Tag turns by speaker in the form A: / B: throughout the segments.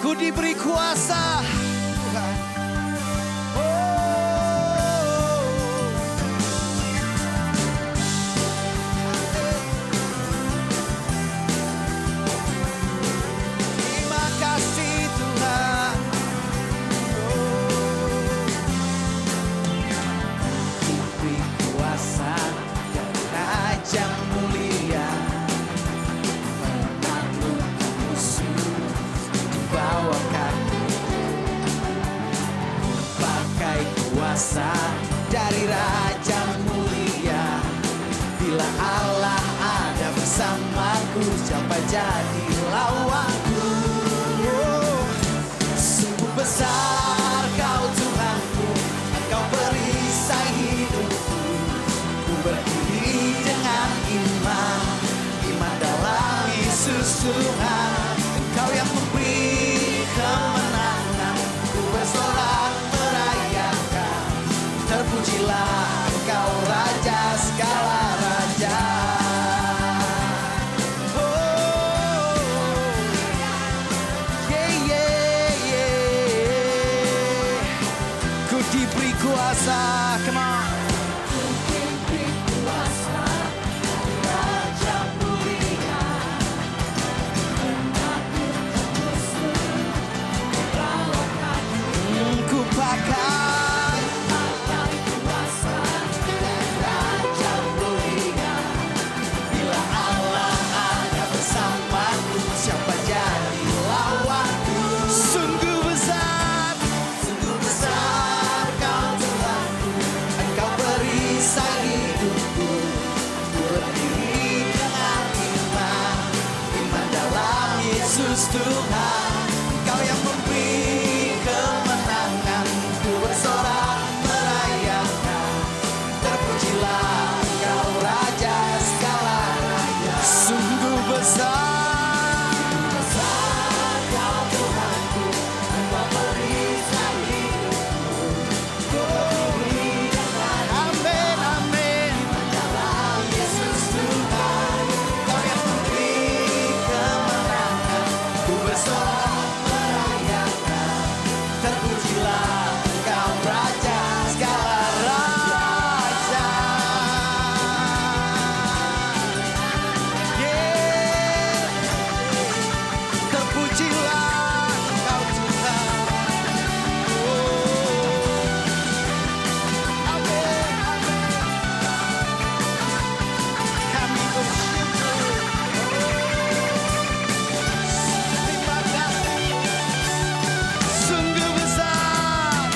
A: Ku diberi kuasa Tuhan. Terima kasih Tuhan. Diberi kuasa dan Raja mulia, menaklukkan musuh bawah kaki. Pakai kuasa dari Raja mulia. Bila Allah ada bersamaku, siapa jadi lawanku? Sungguh besar Kau Tuhanku, Engkau perisai hidupku. Ku berdiri dengan iman, iman dalam Yesus Tuhan. Engkau yang memberi kemenangan, ku bersorak merayakan. Terpujilah Engkau Raja segala raja. Oh, yeah, yeah, yeah. Ku diberi kuasa, come on. Ku pakai kuasa dan Raja mulia. Bila Allah ada bersamaku, siapa jadi lawanku? Sungguh besar Kau Tuhanku, Engkau perisai hidupku. Ku berdiri dengan iman, iman dalam Yesus Tuhan. Engkau yang memberi kemenangan, ku bersorak merayakan. Terpujilah Engkau Raja segala raja. Sungguh besar Kau Tuhanku, Engkau perisai hidupku. Ku berdiri dengan amin, amin, dalam Yesus Tuhan. Engkau yang memberi kemenangan, ku bersorak merayakan. Terpujilah Engkau Raja segala raja. Yeah. Terpujilah Engkau Tuhan. Oh. Amin, amin. Kami bersyukur. Terima kasih. Sungguh besar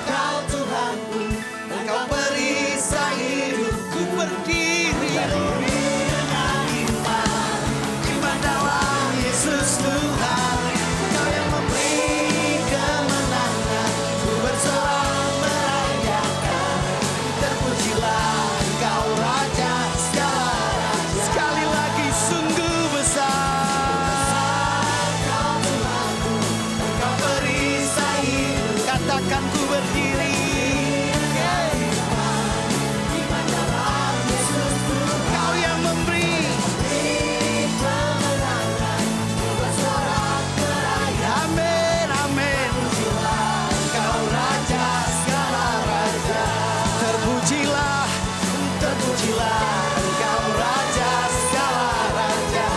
A: Kau Tuhanku, Engkau perisai hidupku. Berdiri dengan iman, iman dalam Yesus Tuhan. Engkau yang memberi kemenangan, ku bersorak merayakan. Terpujilah Engkau Raja segala raja. Sekali lagi sungguh besar Kau Tuhanku, Engkau perisai hidup. Katakan ku berdiri. Iman dalam Yesus Tuhan. Kau yang memberi kemenangan, ku bersorak merayakan. Amin, amin. Engkau Raja segala raja. Terpujilah Engkau Raja segala raja.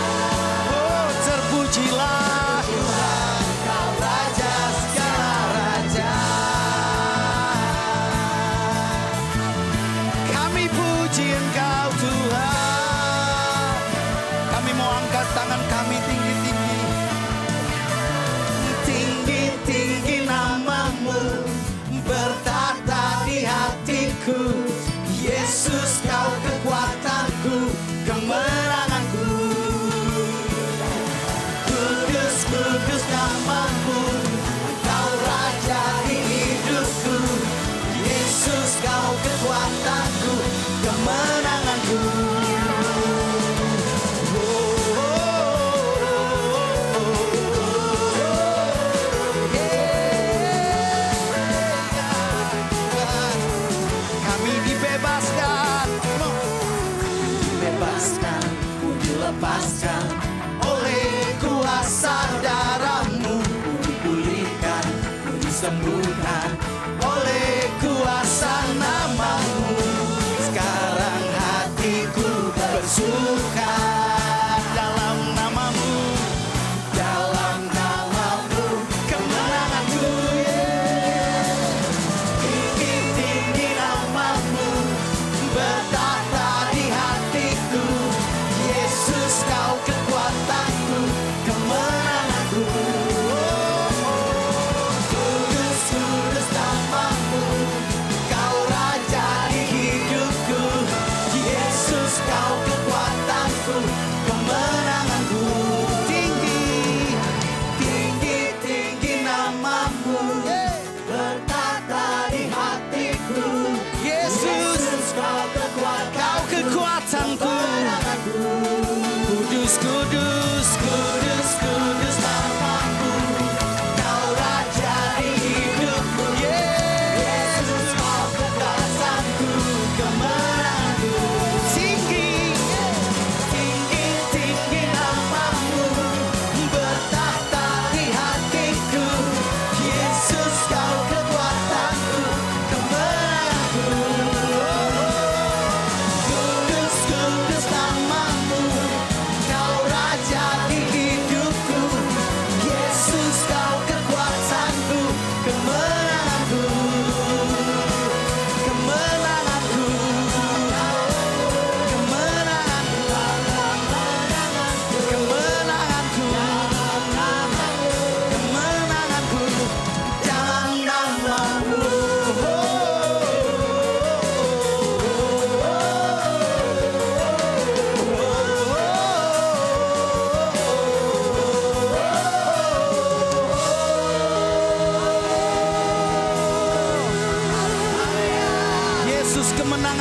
A: Oh, terpujilah Engkau Raja segala raja. Kami puji Engkau Tuhan. Kami mau angkat tangan kami tinggi-tinggi. Tinggi-tinggi namamu, bertata di hatiku. Yesus Kau kekuatanku, kemenanganku. Ku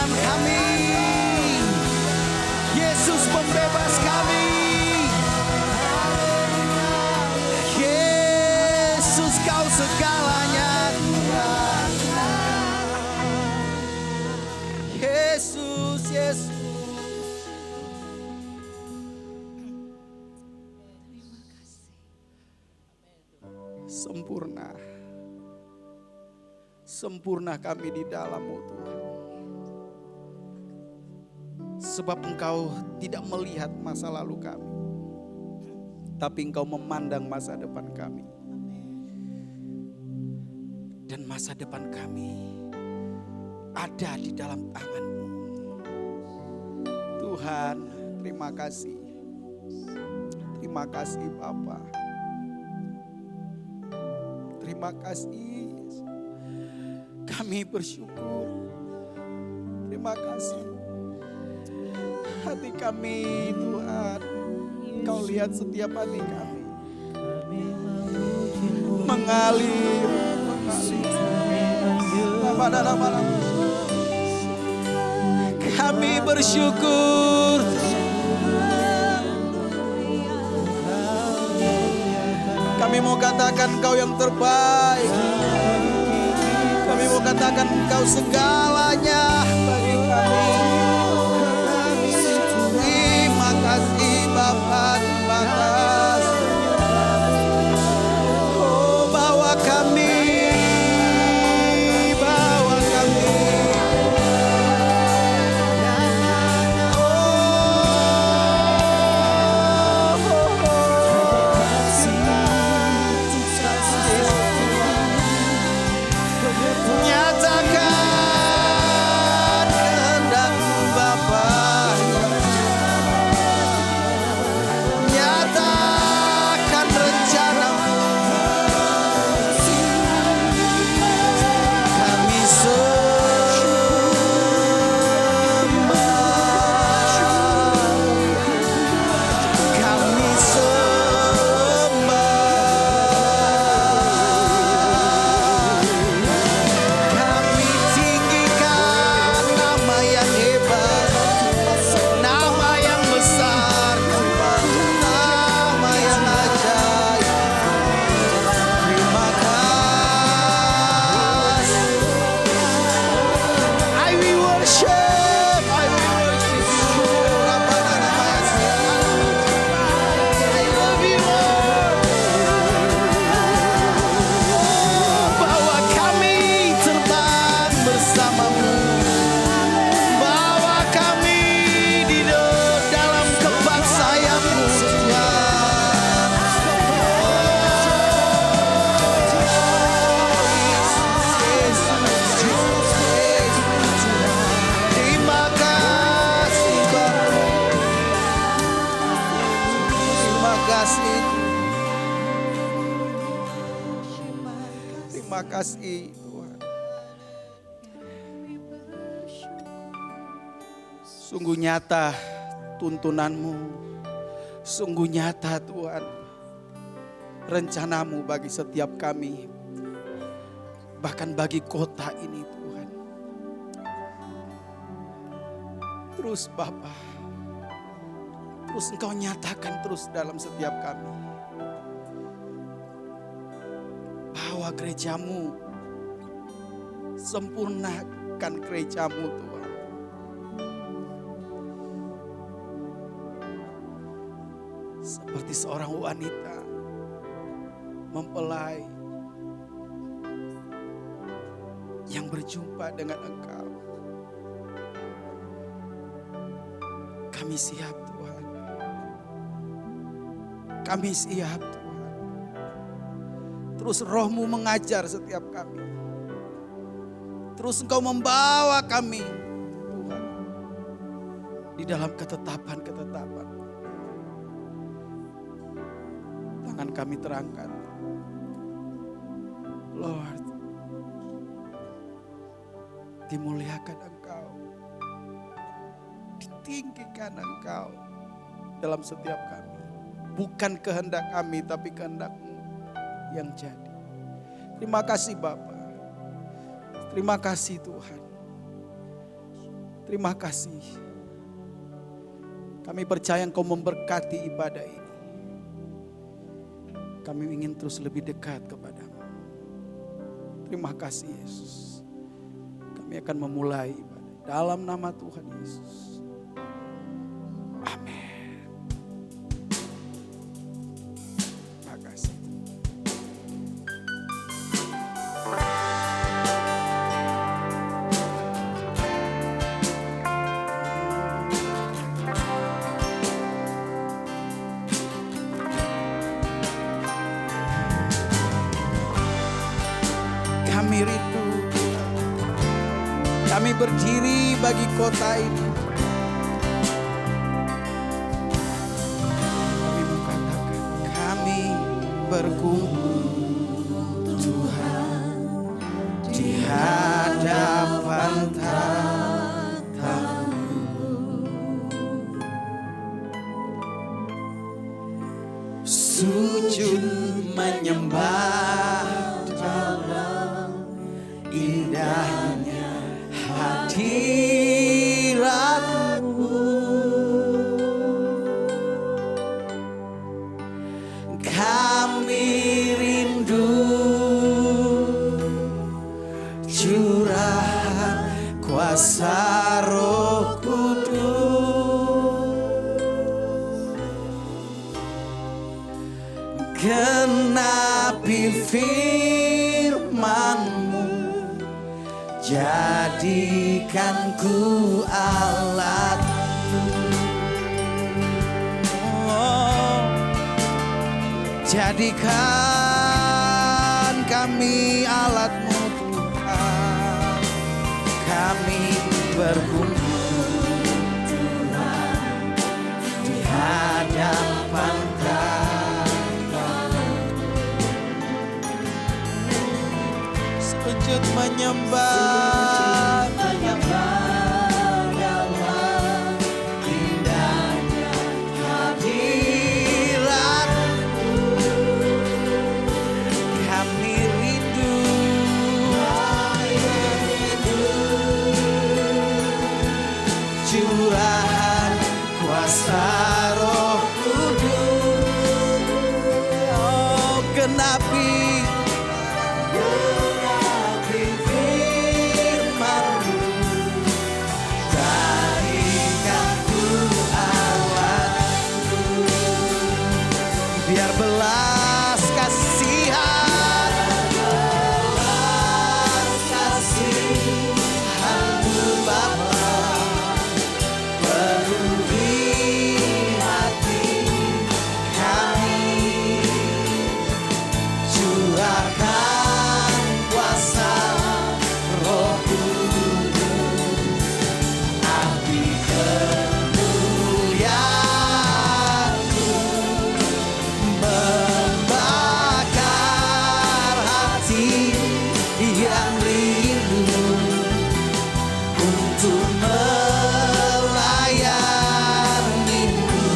A: Tuhan kami. Yesus pembebas kami. Yesus kau segalanya Tuhan. Yesus, Yesus. Sempurna. Sempurna kami di dalam-Mu Tuhan. Sebab Engkau tidak melihat masa lalu kami, tapi Engkau memandang masa depan kami. Dan masa depan kami ada di dalam tangan-Mu. Tuhan, terima kasih. Terima kasih Bapa. Terima kasih. Kami bersyukur. Terima kasih. Hati kami Tuhan, Kau lihat setiap hati kami mengalir. Kami bersyukur. Kami mau katakan Kau yang terbaik. Kami mau katakan Kau segalanya bagi kami. Terima kasih Bapa, terima kasih. Oh, bawa kami. Terima kasih Tuhan. Sungguh nyata tuntunan-Mu. Sungguh nyata Tuhan rencana-Mu bagi setiap kami. Bahkan bagi kota ini Tuhan. Terus Bapa, terus Engkau nyatakan terus dalam setiap kami. Bawa gereja-Mu, sempurnakan gereja-Mu Tuhan. Seperti seorang wanita mempelai yang berjumpa dengan Engkau. Kami siap Tuhan. Kami siap Tuhan. Terus Roh-Mu mengajar setiap kami. Terus Engkau membawa kami Tuhan di dalam ketetapan-ketetapan. Tangan kami terangkat. Lord, dimuliakan Engkau. Ditinggikan Engkau dalam setiap kami. Bukan kehendak kami tapi kehendak-Mu yang jadi. Terima kasih Bapa. Terima kasih Tuhan. Terima kasih. Kami percaya Engkau memberkati ibadah ini. Kami ingin terus lebih dekat kepadamu. Terima kasih Yesus. Kami akan memulai ibadah dalam nama Tuhan Yesus. Amin. Terima kasih. Kami rindu, kami berdiri bagi kota ini. Kami mengatakan, kami berkumpul Tuhan di hadapan tahta-Mu. Sujud menyembah indahnya hadirat-Mu. Kami rindu curahan kuasa Roh Kudus, genapi firman-Mu, jadikan ku alat-Mu. Oh, jadikan kami alat-Mu Tuhan. Kami berkumpul Tuhan di hadapan tahta-Mu. Sujud menyembah dalam indahnya hadirat-Mu. Kami rindu curahan kuasa Roh Kudus. Oh, genapi firman-Mu, jadikan ku alat-Mu. Biar belas kasihan-Mu Bapa penuhi hati kami. Curahkan kuasa Roh Kudus, api kemuliaan-Mu membakar hati yang rindu untuk melayani-Mu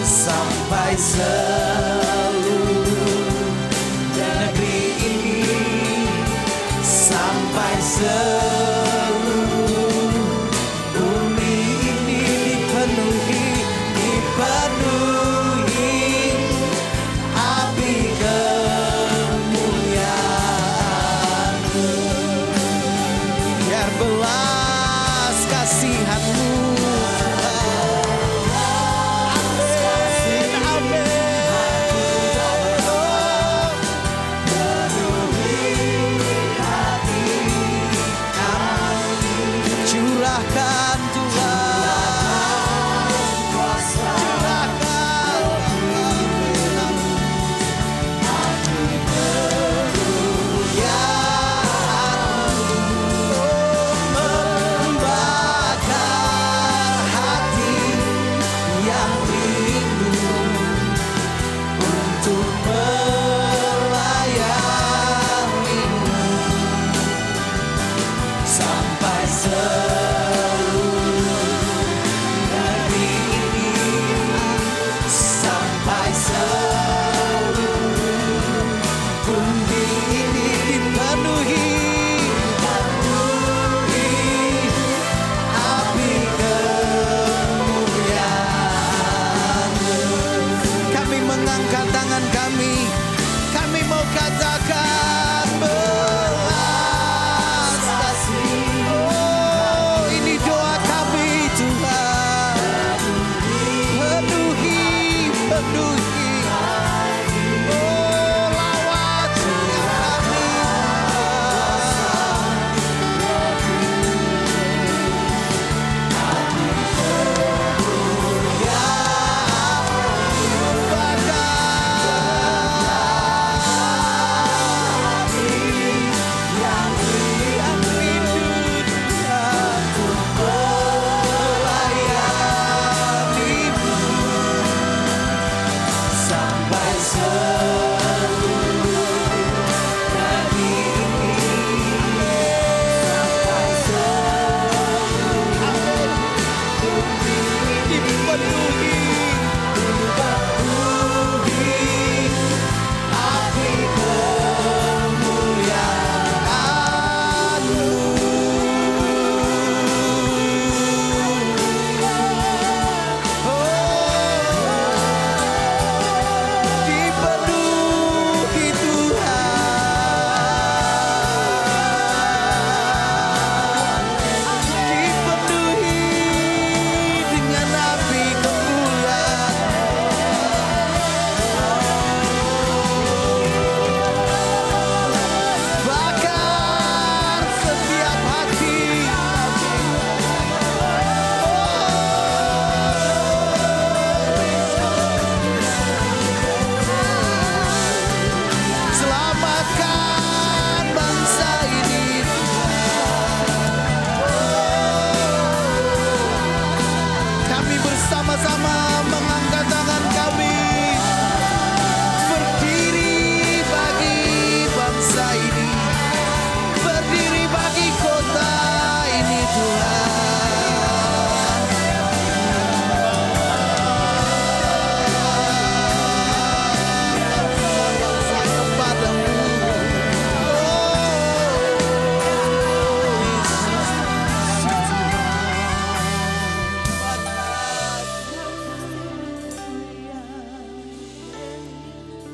A: sampai seluruh negeri ini, sampai seluruh bumi ini dipenuhi api kemuliaan-Mu. Biar belas kasihan-Mu. Amin, amin. mengangkat tangan kami mau katakan belas kasih. Oh, ini doa kami Tuhan. Penuhi, oh lawat kami.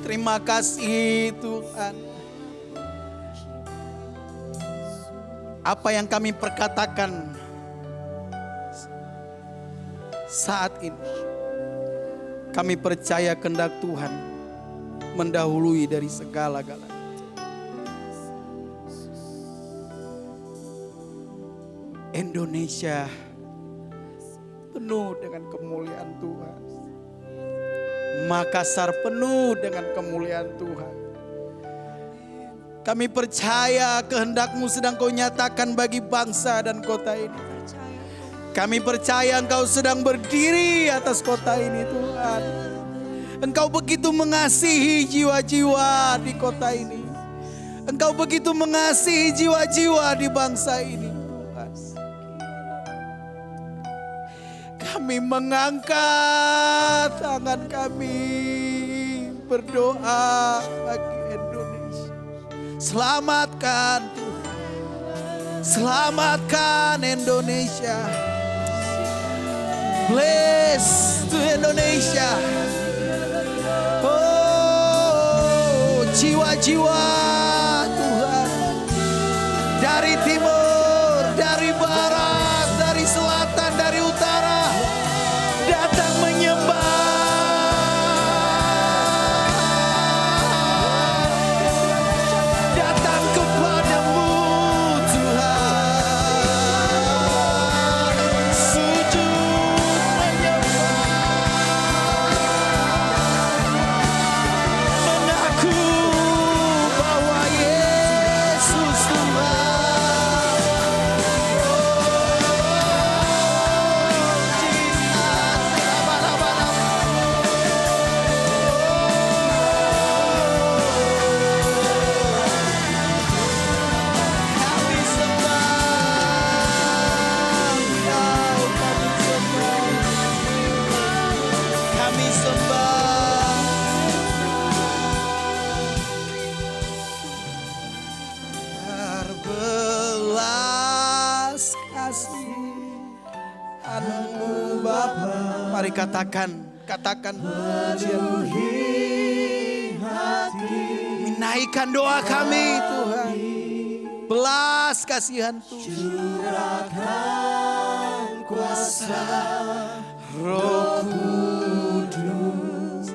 A: Terima kasih Tuhan. Apa yang kami perkatakan saat ini, kami percaya kehendak Tuhan mendahului dari segala-galanya. Indonesia penuh dengan kemuliaan Tuhan. Makassar penuh dengan kemuliaan Tuhan. Kami percaya kehendak-Mu sedang Kau nyatakan bagi bangsa dan kota ini. Kami percaya Engkau sedang berdiri atas kota ini Tuhan. Engkau begitu mengasihi jiwa-jiwa di kota ini. Engkau begitu mengasihi jiwa-jiwa di bangsa ini Tuhan. Kami mengangkat tangan kami berdoa bagi Indonesia. Selamatkan Tuhan. Selamatkan Indonesia. Bless to Indonesia. Oh, jiwa-jiwa Tuhan. Dari timur, dari barat, dari selatan, dari utara. Datang menyembah. Datang kepadamu Tuhan. Sujud menyembah. Mengaku bahwa Yesus Tuhan. Kami sembah. Berbelas kasih Anakmu Bapa. Mari katakan pujian. Tunaikan doa kami Tuhan. Belas kasihan Tuhan.
B: Curahkan kuasa
A: Roh Kudus,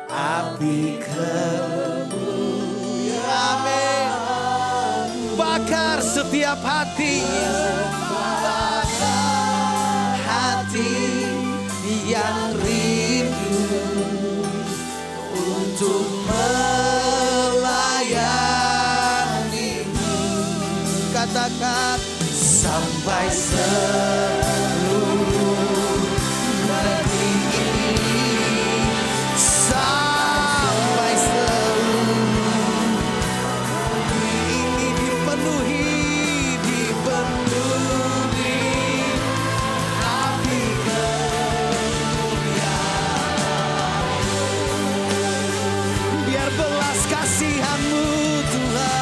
A: api kemuliaan, bakar setiap hati, bakar hati yang rindu untuk melayani-Mu. Katakan sampai seluruh negeri ini, sampai seluruh negeri ini dipenuhi api kemuliaan. Biar belas kasihan-Mu Tuhan.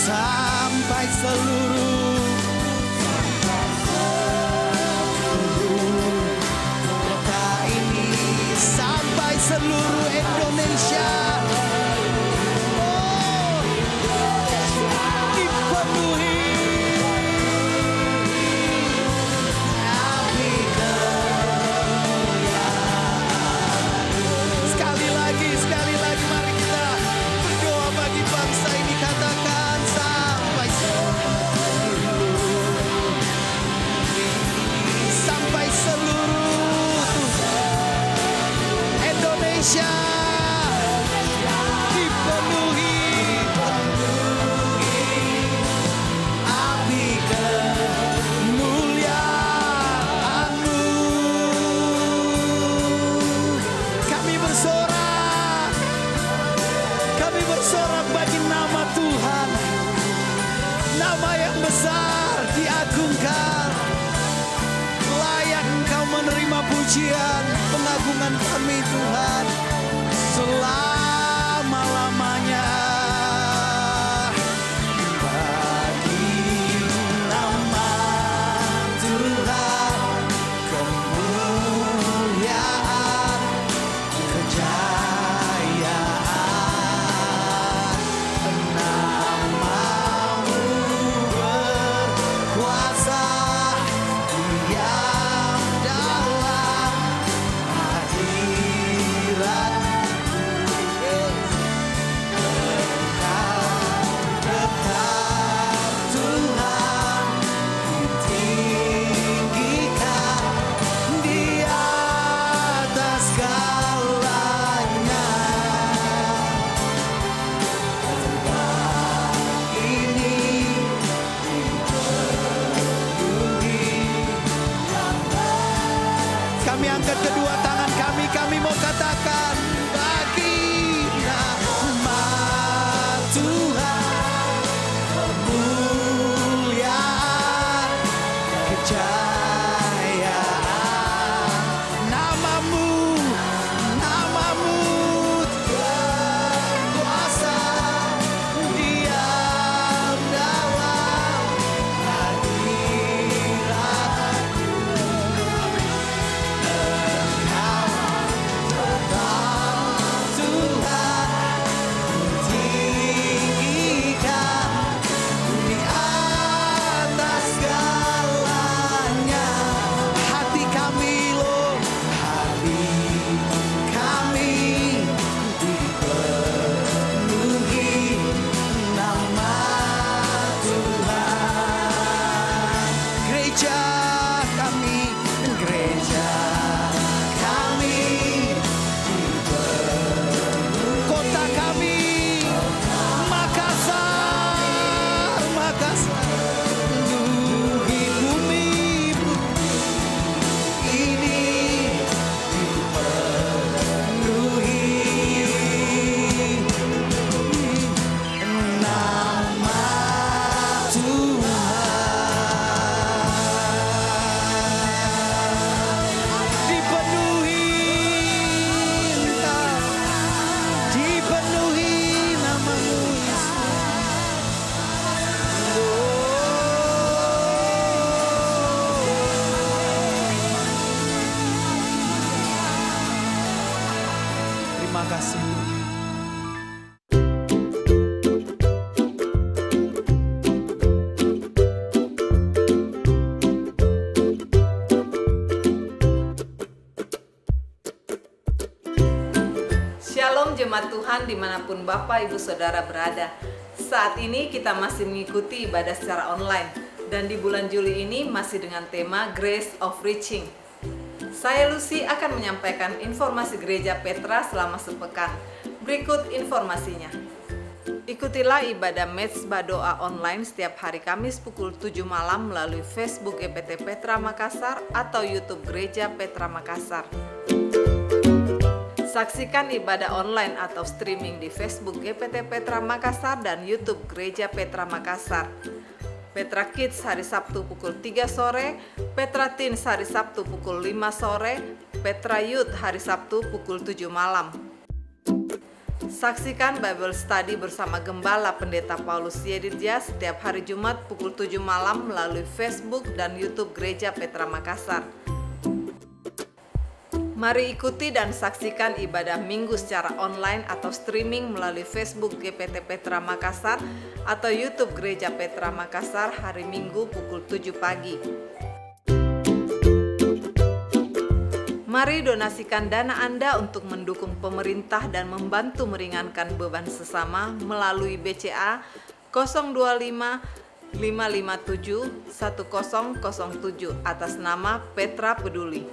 A: Sampai seluruh kota ini, sampai seluruh Indonesia. Oh, dipenuhi api kemuliaan. Sekali lagi mari kita berdoa bagi bangsa ini. Katakan sampai seluruh Indonesia dipenuhi api kemuliaan-Mu. Kami bersorak bagi nama Tuhan, nama yang besar diagungkan. Layak Engkau menerima pujian, pengagungan kami Tuhan selama-lamanya. Bagi nama Tuhan kemuliaan, kejayaan, nama-Mu berkuasa. Diam dalam hadirat Terima kasih Tuhan.
B: Shalom jemaat Tuhan dimanapun Bapak Ibu Saudara berada. Saat ini kita masih mengikuti ibadah secara online. Dan di bulan Juli ini masih dengan tema Grace of Reaching. Saya Lucy akan menyampaikan informasi Gereja Petra selama sepekan. Berikut informasinya. Ikutilah ibadah mezbah doa online setiap hari Kamis pukul 7 malam melalui Facebook GPT Petra Makassar atau YouTube Gereja Petra Makassar. Saksikan ibadah online atau streaming di Facebook GPT Petra Makassar dan YouTube Gereja Petra Makassar. Petra Kids hari Sabtu pukul 3 sore, Petra Teens hari Sabtu pukul 5 sore, Petra Youth hari Sabtu pukul 7 malam. Saksikan Bible Study bersama Gembala Pendeta Paulus Yedirja setiap hari Jumat pukul 7 malam melalui Facebook dan YouTube Gereja Petra Makassar. Mari ikuti dan saksikan ibadah minggu secara online atau streaming melalui Facebook GPT Petra Makassar atau YouTube Gereja Petra Makassar hari Minggu pukul 7 pagi. Mari donasikan dana Anda untuk mendukung pemerintah dan membantu meringankan beban sesama melalui BCA 025 557 1007 atas nama Petra Peduli.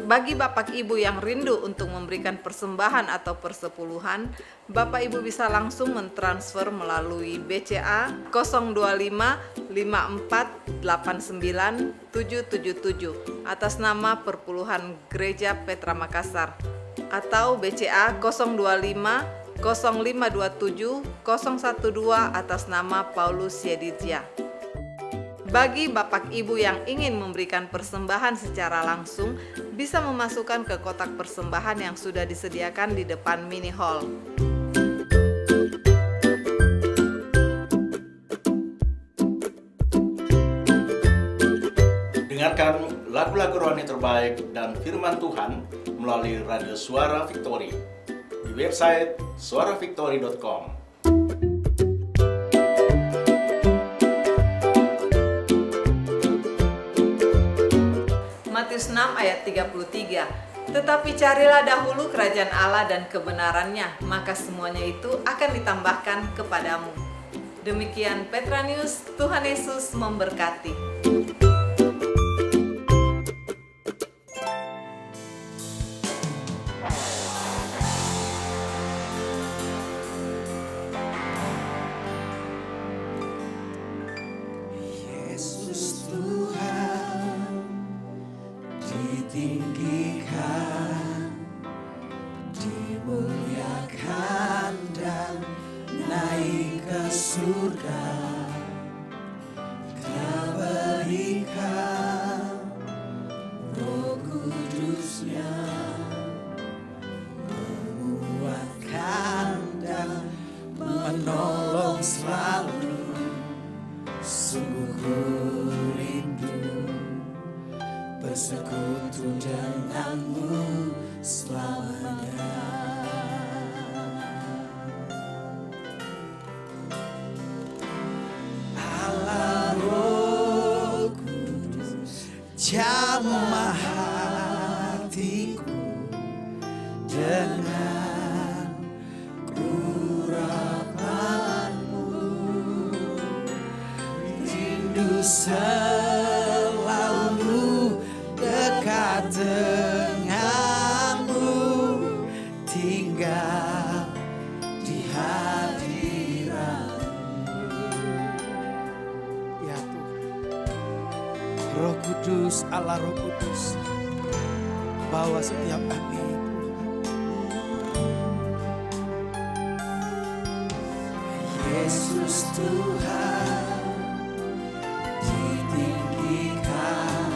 B: Bagi Bapak Ibu yang rindu untuk memberikan persembahan atau persepuluhan, Bapak Ibu bisa langsung mentransfer melalui BCA 025 54 89 777 atas nama Perpuluhan Gereja Petra Makassar atau BCA 025 0527 012 atas nama Paulus Yedirja. Bagi Bapak Ibu yang ingin memberikan persembahan secara langsung, bisa memasukkan ke kotak persembahan yang sudah disediakan di depan mini hall.
C: Dengarkan lagu-lagu rohani terbaik dan firman Tuhan melalui Radio Suara Victory di website suaravictory.com.
B: Matius 6 ayat 33. Tetapi carilah dahulu kerajaan Allah dan kebenarannya, maka semuanya itu akan ditambahkan kepadamu. Demikian Petra News, Tuhan Yesus memberkati.
A: Yesus Tuhan ditinggikan, dimuliakan dan naik ke surga. Kau berikan Roh Kudus-Nya menguatkan dan menolong selalu. Sungguh ku rindu bersekutu denganmu selamanya. Allah Roh Kudus jamah hatiku dengan urapanmu. Rindu selalu dekat denganmu, tinggal di hadiratmu. Ya Tuhan, Roh Kudus, Allah Roh Kudus, bawa setiap kami Yesus Tuhan ditinggikan,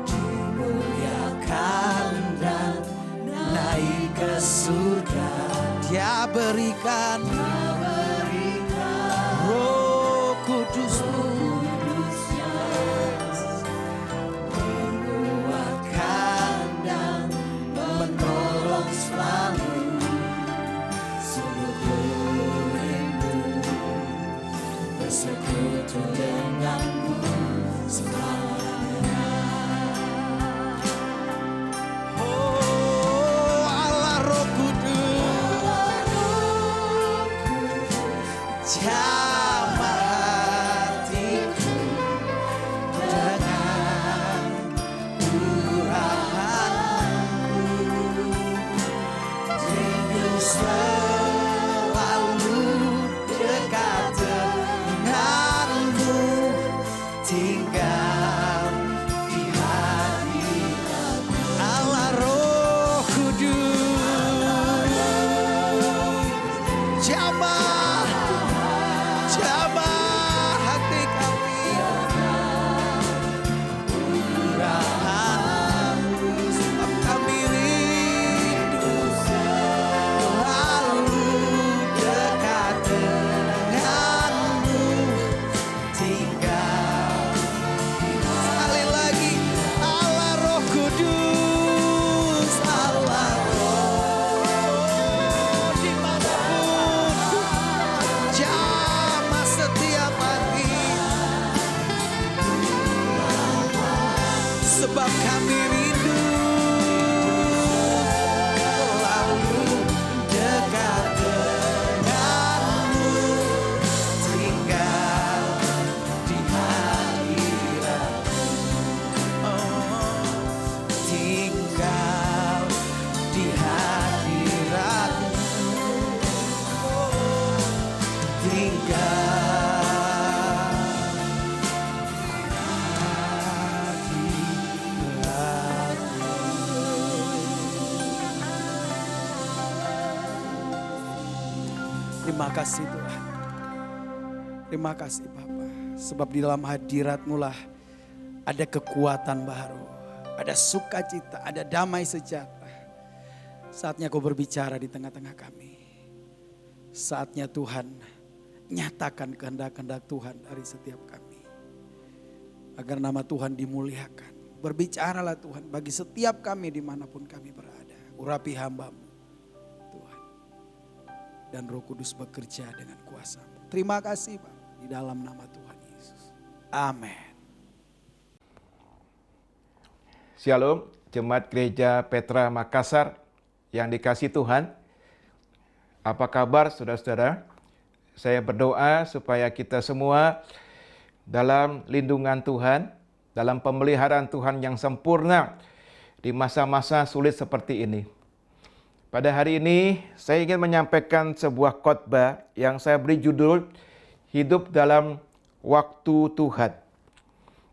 A: dimuliakan dan naik ke surga. Dia berikan Roh Kudus-Mu, menguatkan dan tinggal di hadirat Allah Roh Kudus. Jamah hati kami, urahanmu sebab kami rindu selalu dekat denganmu, tinggal. Sekali lagi, Allah Roh Kudus, Allah Roh, dimanapun jamah setiap hari, sebab kami rindu selalu dekat denganmu, tinggal di hadiratmu. Oh, tinggal di hadiratmu. Oh, tinggal Terima kasih Tuhan. Terima kasih Bapa. Sebab di dalam hadirat-Mu lah ada kekuatan baru. Ada sukacita, ada damai sejahtera. Saatnya Kau berbicara di tengah-tengah kami. Saatnya Tuhan nyatakan kehendak-kehendak Tuhan dari setiap kami. Agar nama Tuhan dimuliakan. Berbicaralah Tuhan bagi setiap kami dimanapun kami berada. Urapi hamba-Mu Tuhan. Dan Roh Kudus bekerja dengan kuasa-Mu. Terima kasih Pak. Di dalam nama Tuhan Yesus. Amin.
D: Shalom, Jemaat Gereja Petra Makassar yang dikasihi Tuhan. Apa kabar saudara-saudara? Saya berdoa supaya kita semua dalam lindungan Tuhan, dalam pemeliharaan Tuhan yang sempurna di masa-masa sulit seperti ini. Pada hari ini saya ingin menyampaikan sebuah khotbah yang saya beri judul Hidup dalam Waktu Tuhan.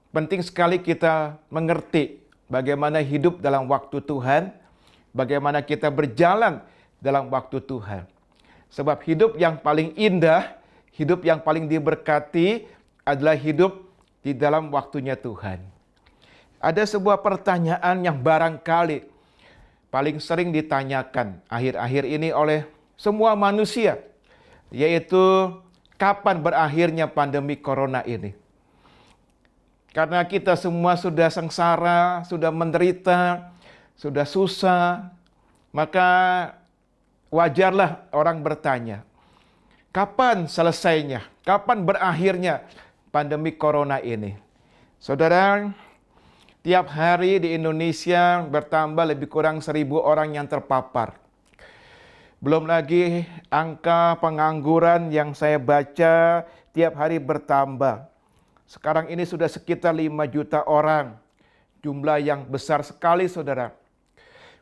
D: Penting sekali kita mengerti bagaimana hidup dalam waktu Tuhan, bagaimana kita berjalan dalam waktu Tuhan. Sebab hidup yang paling indah, hidup yang paling diberkati adalah hidup di dalam waktunya Tuhan. Ada sebuah pertanyaan yang barangkali paling sering ditanyakan akhir-akhir ini oleh semua manusia, yaitu kapan berakhirnya pandemi corona ini. Karena kita semua sudah sengsara, sudah menderita, sudah susah, maka wajarlah orang bertanya, kapan selesainya? Kapan berakhirnya pandemi corona ini? Saudara, tiap hari di Indonesia bertambah lebih kurang 1.000 orang yang terpapar. Belum lagi angka pengangguran yang saya baca tiap hari bertambah. Sekarang ini sudah sekitar 5 juta orang. Jumlah yang besar sekali saudara.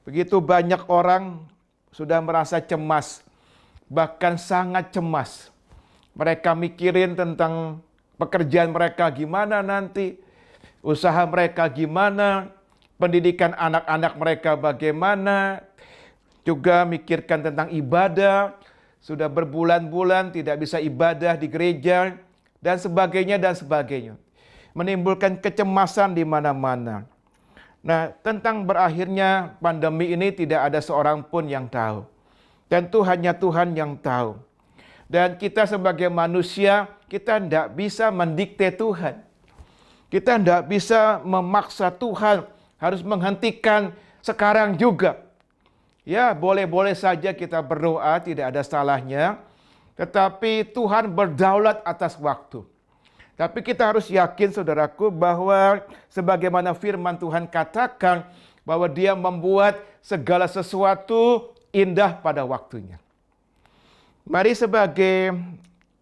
D: Begitu banyak orang sudah merasa cemas. Bahkan sangat cemas. Mereka mikirin tentang pekerjaan mereka gimana nanti. Usaha mereka gimana. Pendidikan anak-anak mereka bagaimana. Juga mikirkan tentang ibadah. Sudah berbulan-bulan tidak bisa ibadah di gereja. Dan sebagainya dan sebagainya. Menimbulkan kecemasan di mana-mana. Nah, tentang berakhirnya pandemi ini tidak ada seorang pun yang tahu. Tentu hanya Tuhan yang tahu. Dan kita sebagai manusia, kita tidak bisa mendikte Tuhan. Kita tidak bisa memaksa Tuhan harus menghentikan sekarang juga. Ya, boleh-boleh saja kita berdoa, tidak ada salahnya. Tetapi Tuhan berdaulat atas waktu. Tapi kita harus yakin saudaraku bahwa sebagaimana firman Tuhan katakan bahwa Dia membuat segala sesuatu indah pada waktunya. Mari sebagai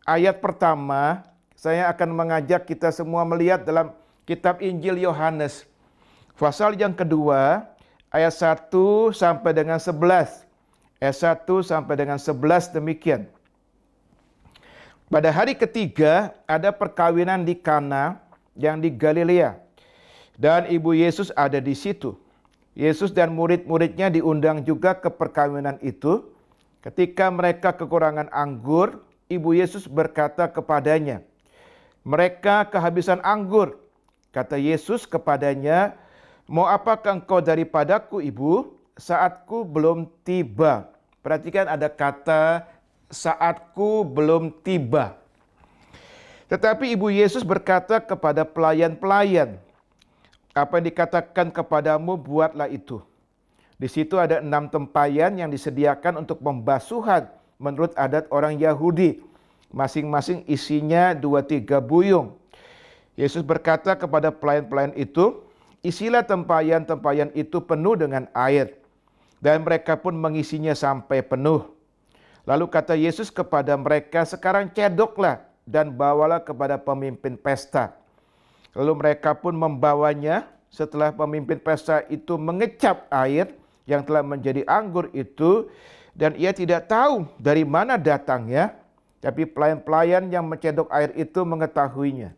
D: ayat pertama saya akan mengajak kita semua melihat dalam kitab Injil Yohanes. Pasal yang kedua ayat 1 sampai dengan 11. Ayat 1 sampai dengan 11 demikian. Pada hari ketiga ada perkawinan di Kana yang di Galilea. Dan ibu Yesus ada di situ. Yesus dan murid-muridnya diundang juga ke perkawinan itu. Ketika mereka kekurangan anggur, ibu Yesus berkata kepadanya, "Mereka kehabisan anggur." Kata Yesus kepadanya, "Mau apakah engkau daripadaku, ibu? Saatku belum tiba." Perhatikan ada kata saatku belum tiba. Tetapi ibu Yesus berkata kepada pelayan-pelayan, "Apa yang dikatakan kepadamu, buatlah itu." Di situ ada 6 tempayan yang disediakan untuk pembasuhan menurut adat orang Yahudi. Masing-masing isinya 2-3 buyung. Yesus berkata kepada pelayan-pelayan itu, "Isilah tempayan-tempayan itu penuh dengan air." Dan mereka pun mengisinya sampai penuh. Lalu kata Yesus kepada mereka, "Sekarang cedoklah dan bawalah kepada pemimpin pesta." Lalu mereka pun membawanya. Setelah pemimpin pesta itu mengecap air yang telah menjadi anggur itu, dan ia tidak tahu dari mana datangnya, tapi pelayan-pelayan yang mencedok air itu mengetahuinya.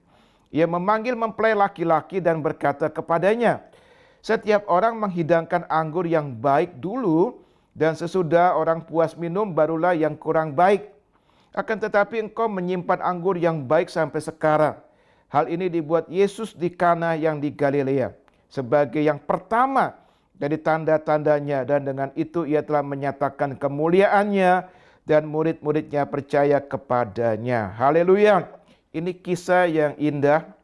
D: Ia memanggil mempelai laki-laki dan berkata kepadanya, "Setiap orang menghidangkan anggur yang baik dulu, dan sesudah orang puas minum barulah yang kurang baik. Akan tetapi engkau menyimpan anggur yang baik sampai sekarang." Hal ini dibuat Yesus di Kana yang di Galilea sebagai yang pertama dari tanda-tandanya, dan dengan itu ia telah menyatakan kemuliaannya dan murid-muridnya percaya kepadanya. Haleluya. Ini kisah yang indah,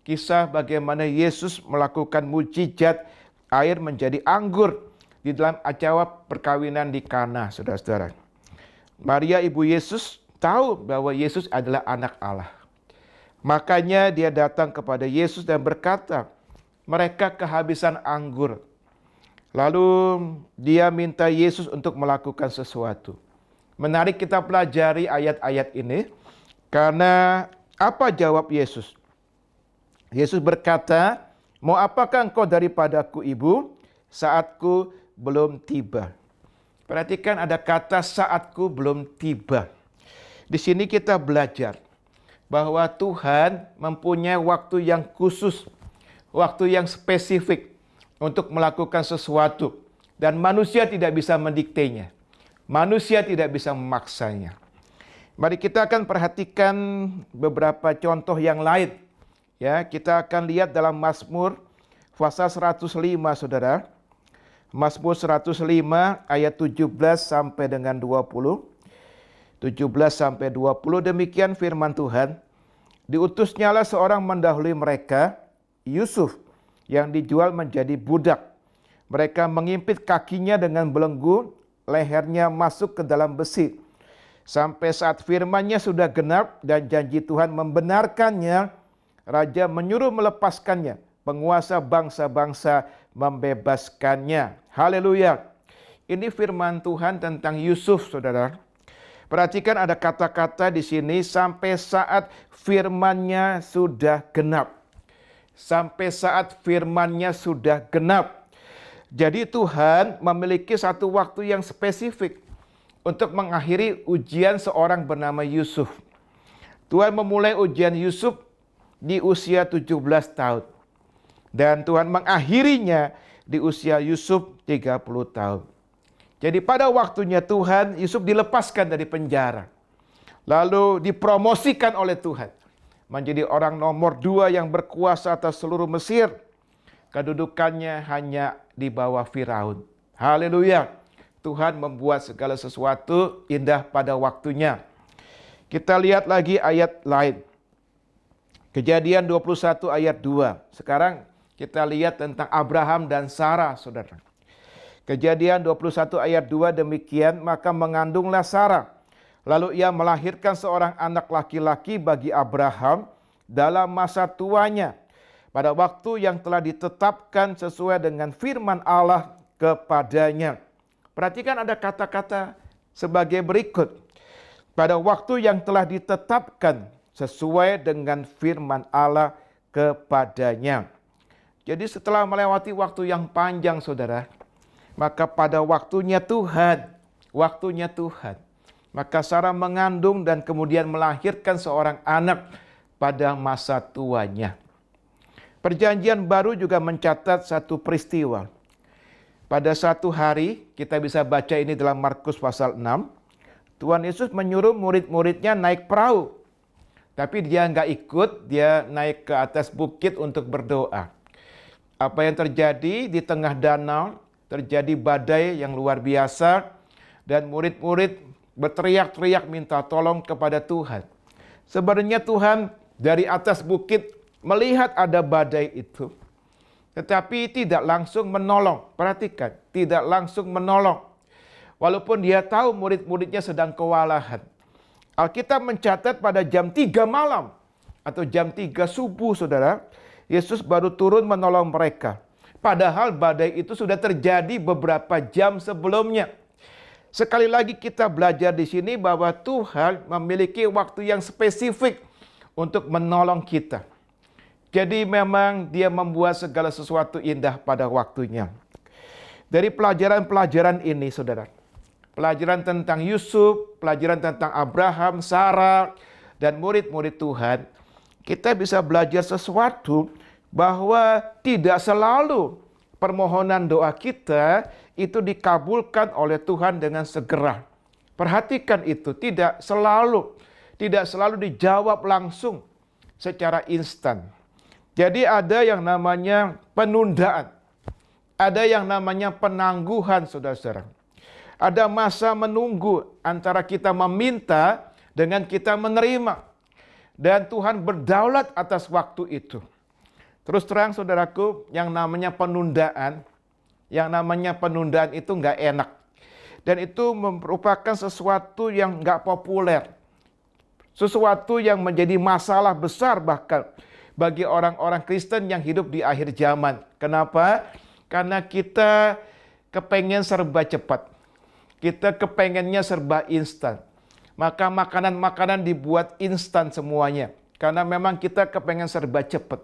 D: kisah bagaimana Yesus melakukan mujizat air menjadi anggur di dalam acara perkawinan di Kana, saudara-saudara. Maria ibu Yesus tahu bahwa Yesus adalah anak Allah. Makanya dia datang kepada Yesus dan berkata, "Mereka kehabisan anggur." Lalu dia minta Yesus untuk melakukan sesuatu. Menarik kita pelajari ayat-ayat ini, karena apa jawab Yesus? Yesus berkata, "Mau apakah engkau daripadaku, ibu? Saatku belum tiba." Perhatikan ada kata saatku belum tiba. Di sini kita belajar bahwa Tuhan mempunyai waktu yang khusus, waktu yang spesifik untuk melakukan sesuatu, dan manusia tidak bisa mendiktenya. Manusia tidak bisa memaksanya. Mari kita akan perhatikan beberapa contoh yang lain. Ya, kita akan lihat dalam Mazmur pasal 105, Saudara. Mazmur 105 ayat 17 sampai dengan 20. 17 sampai 20, demikian firman Tuhan. "Diutusnyalah seorang mendahului mereka, Yusuf, yang dijual menjadi budak. Mereka mengimpit kakinya dengan belenggu, lehernya masuk ke dalam besi. Sampai saat firman-Nya sudah genap dan janji Tuhan membenarkannya, raja menyuruh melepaskannya, penguasa bangsa-bangsa membebaskannya." Haleluya. Ini firman Tuhan tentang Yusuf, Saudara. Perhatikan ada kata-kata di sini, sampai saat firman-Nya sudah genap. Sampai saat firman-Nya sudah genap. Jadi Tuhan memiliki satu waktu yang spesifik untuk mengakhiri ujian seorang bernama Yusuf. Tuhan memulai ujian Yusuf di usia 17 tahun. Dan Tuhan mengakhirinya di usia Yusuf 30 tahun. Jadi pada waktunya Tuhan, Yusuf dilepaskan dari penjara. Lalu dipromosikan oleh Tuhan menjadi orang nomor 2 yang berkuasa atas seluruh Mesir. Kedudukannya hanya di bawah Firaun. Haleluya. Tuhan membuat segala sesuatu indah pada waktunya. Kita lihat lagi ayat lain. Kejadian 21 ayat 2. Sekarang kita lihat tentang Abraham dan Sarah, Saudara. Kejadian 21 ayat 2 demikian, "Maka mengandunglah Sarah. Lalu ia melahirkan seorang anak laki-laki bagi Abraham dalam masa tuanya, pada waktu yang telah ditetapkan sesuai dengan firman Allah kepadanya." Perhatikan ada kata-kata sebagai berikut. Pada waktu yang telah ditetapkan sesuai dengan firman Allah kepadanya. Jadi setelah melewati waktu yang panjang, Saudara, maka pada waktunya Tuhan, maka Sarah mengandung dan kemudian melahirkan seorang anak pada masa tuanya. Perjanjian Baru juga mencatat satu peristiwa. Pada satu hari, kita bisa baca ini dalam Markus pasal 6, Tuhan Yesus menyuruh murid-muridnya naik perahu. Tapi dia nggak ikut, dia naik ke atas bukit untuk berdoa. Apa yang terjadi di tengah danau, terjadi badai yang luar biasa, dan murid-murid berteriak-teriak minta tolong kepada Tuhan. Sebenarnya Tuhan dari atas bukit melihat ada badai itu, tetapi tidak langsung menolong. Perhatikan, tidak langsung menolong. Walaupun dia tahu murid-muridnya sedang kewalahan. Alkitab mencatat pada jam 3 malam atau jam 3 subuh, saudara, Yesus baru turun menolong mereka. Padahal badai itu sudah terjadi beberapa jam sebelumnya. Sekali lagi kita belajar di sini bahwa Tuhan memiliki waktu yang spesifik untuk menolong kita. Jadi memang dia membuat segala sesuatu indah pada waktunya. Dari pelajaran-pelajaran ini, saudara, pelajaran tentang Yusuf, pelajaran tentang Abraham, Sarah, dan murid-murid Tuhan, kita bisa belajar sesuatu bahwa tidak selalu permohonan doa kita itu dikabulkan oleh Tuhan dengan segera. Perhatikan itu, tidak selalu dijawab langsung secara instan. Jadi ada yang namanya penundaan, ada yang namanya penangguhan, saudara-saudara. Ada masa menunggu antara kita meminta dengan kita menerima. Dan Tuhan berdaulat atas waktu itu. Terus terang saudaraku, yang namanya penundaan itu nggak enak. Dan itu merupakan sesuatu yang nggak populer. Sesuatu yang menjadi masalah besar bahkan bagi orang-orang Kristen yang hidup di akhir zaman. Kenapa? Karena kita kepengen serba cepat. Kita kepengennya serba instan. Maka makanan-makanan dibuat instan semuanya. Karena memang kita kepengen serba cepat.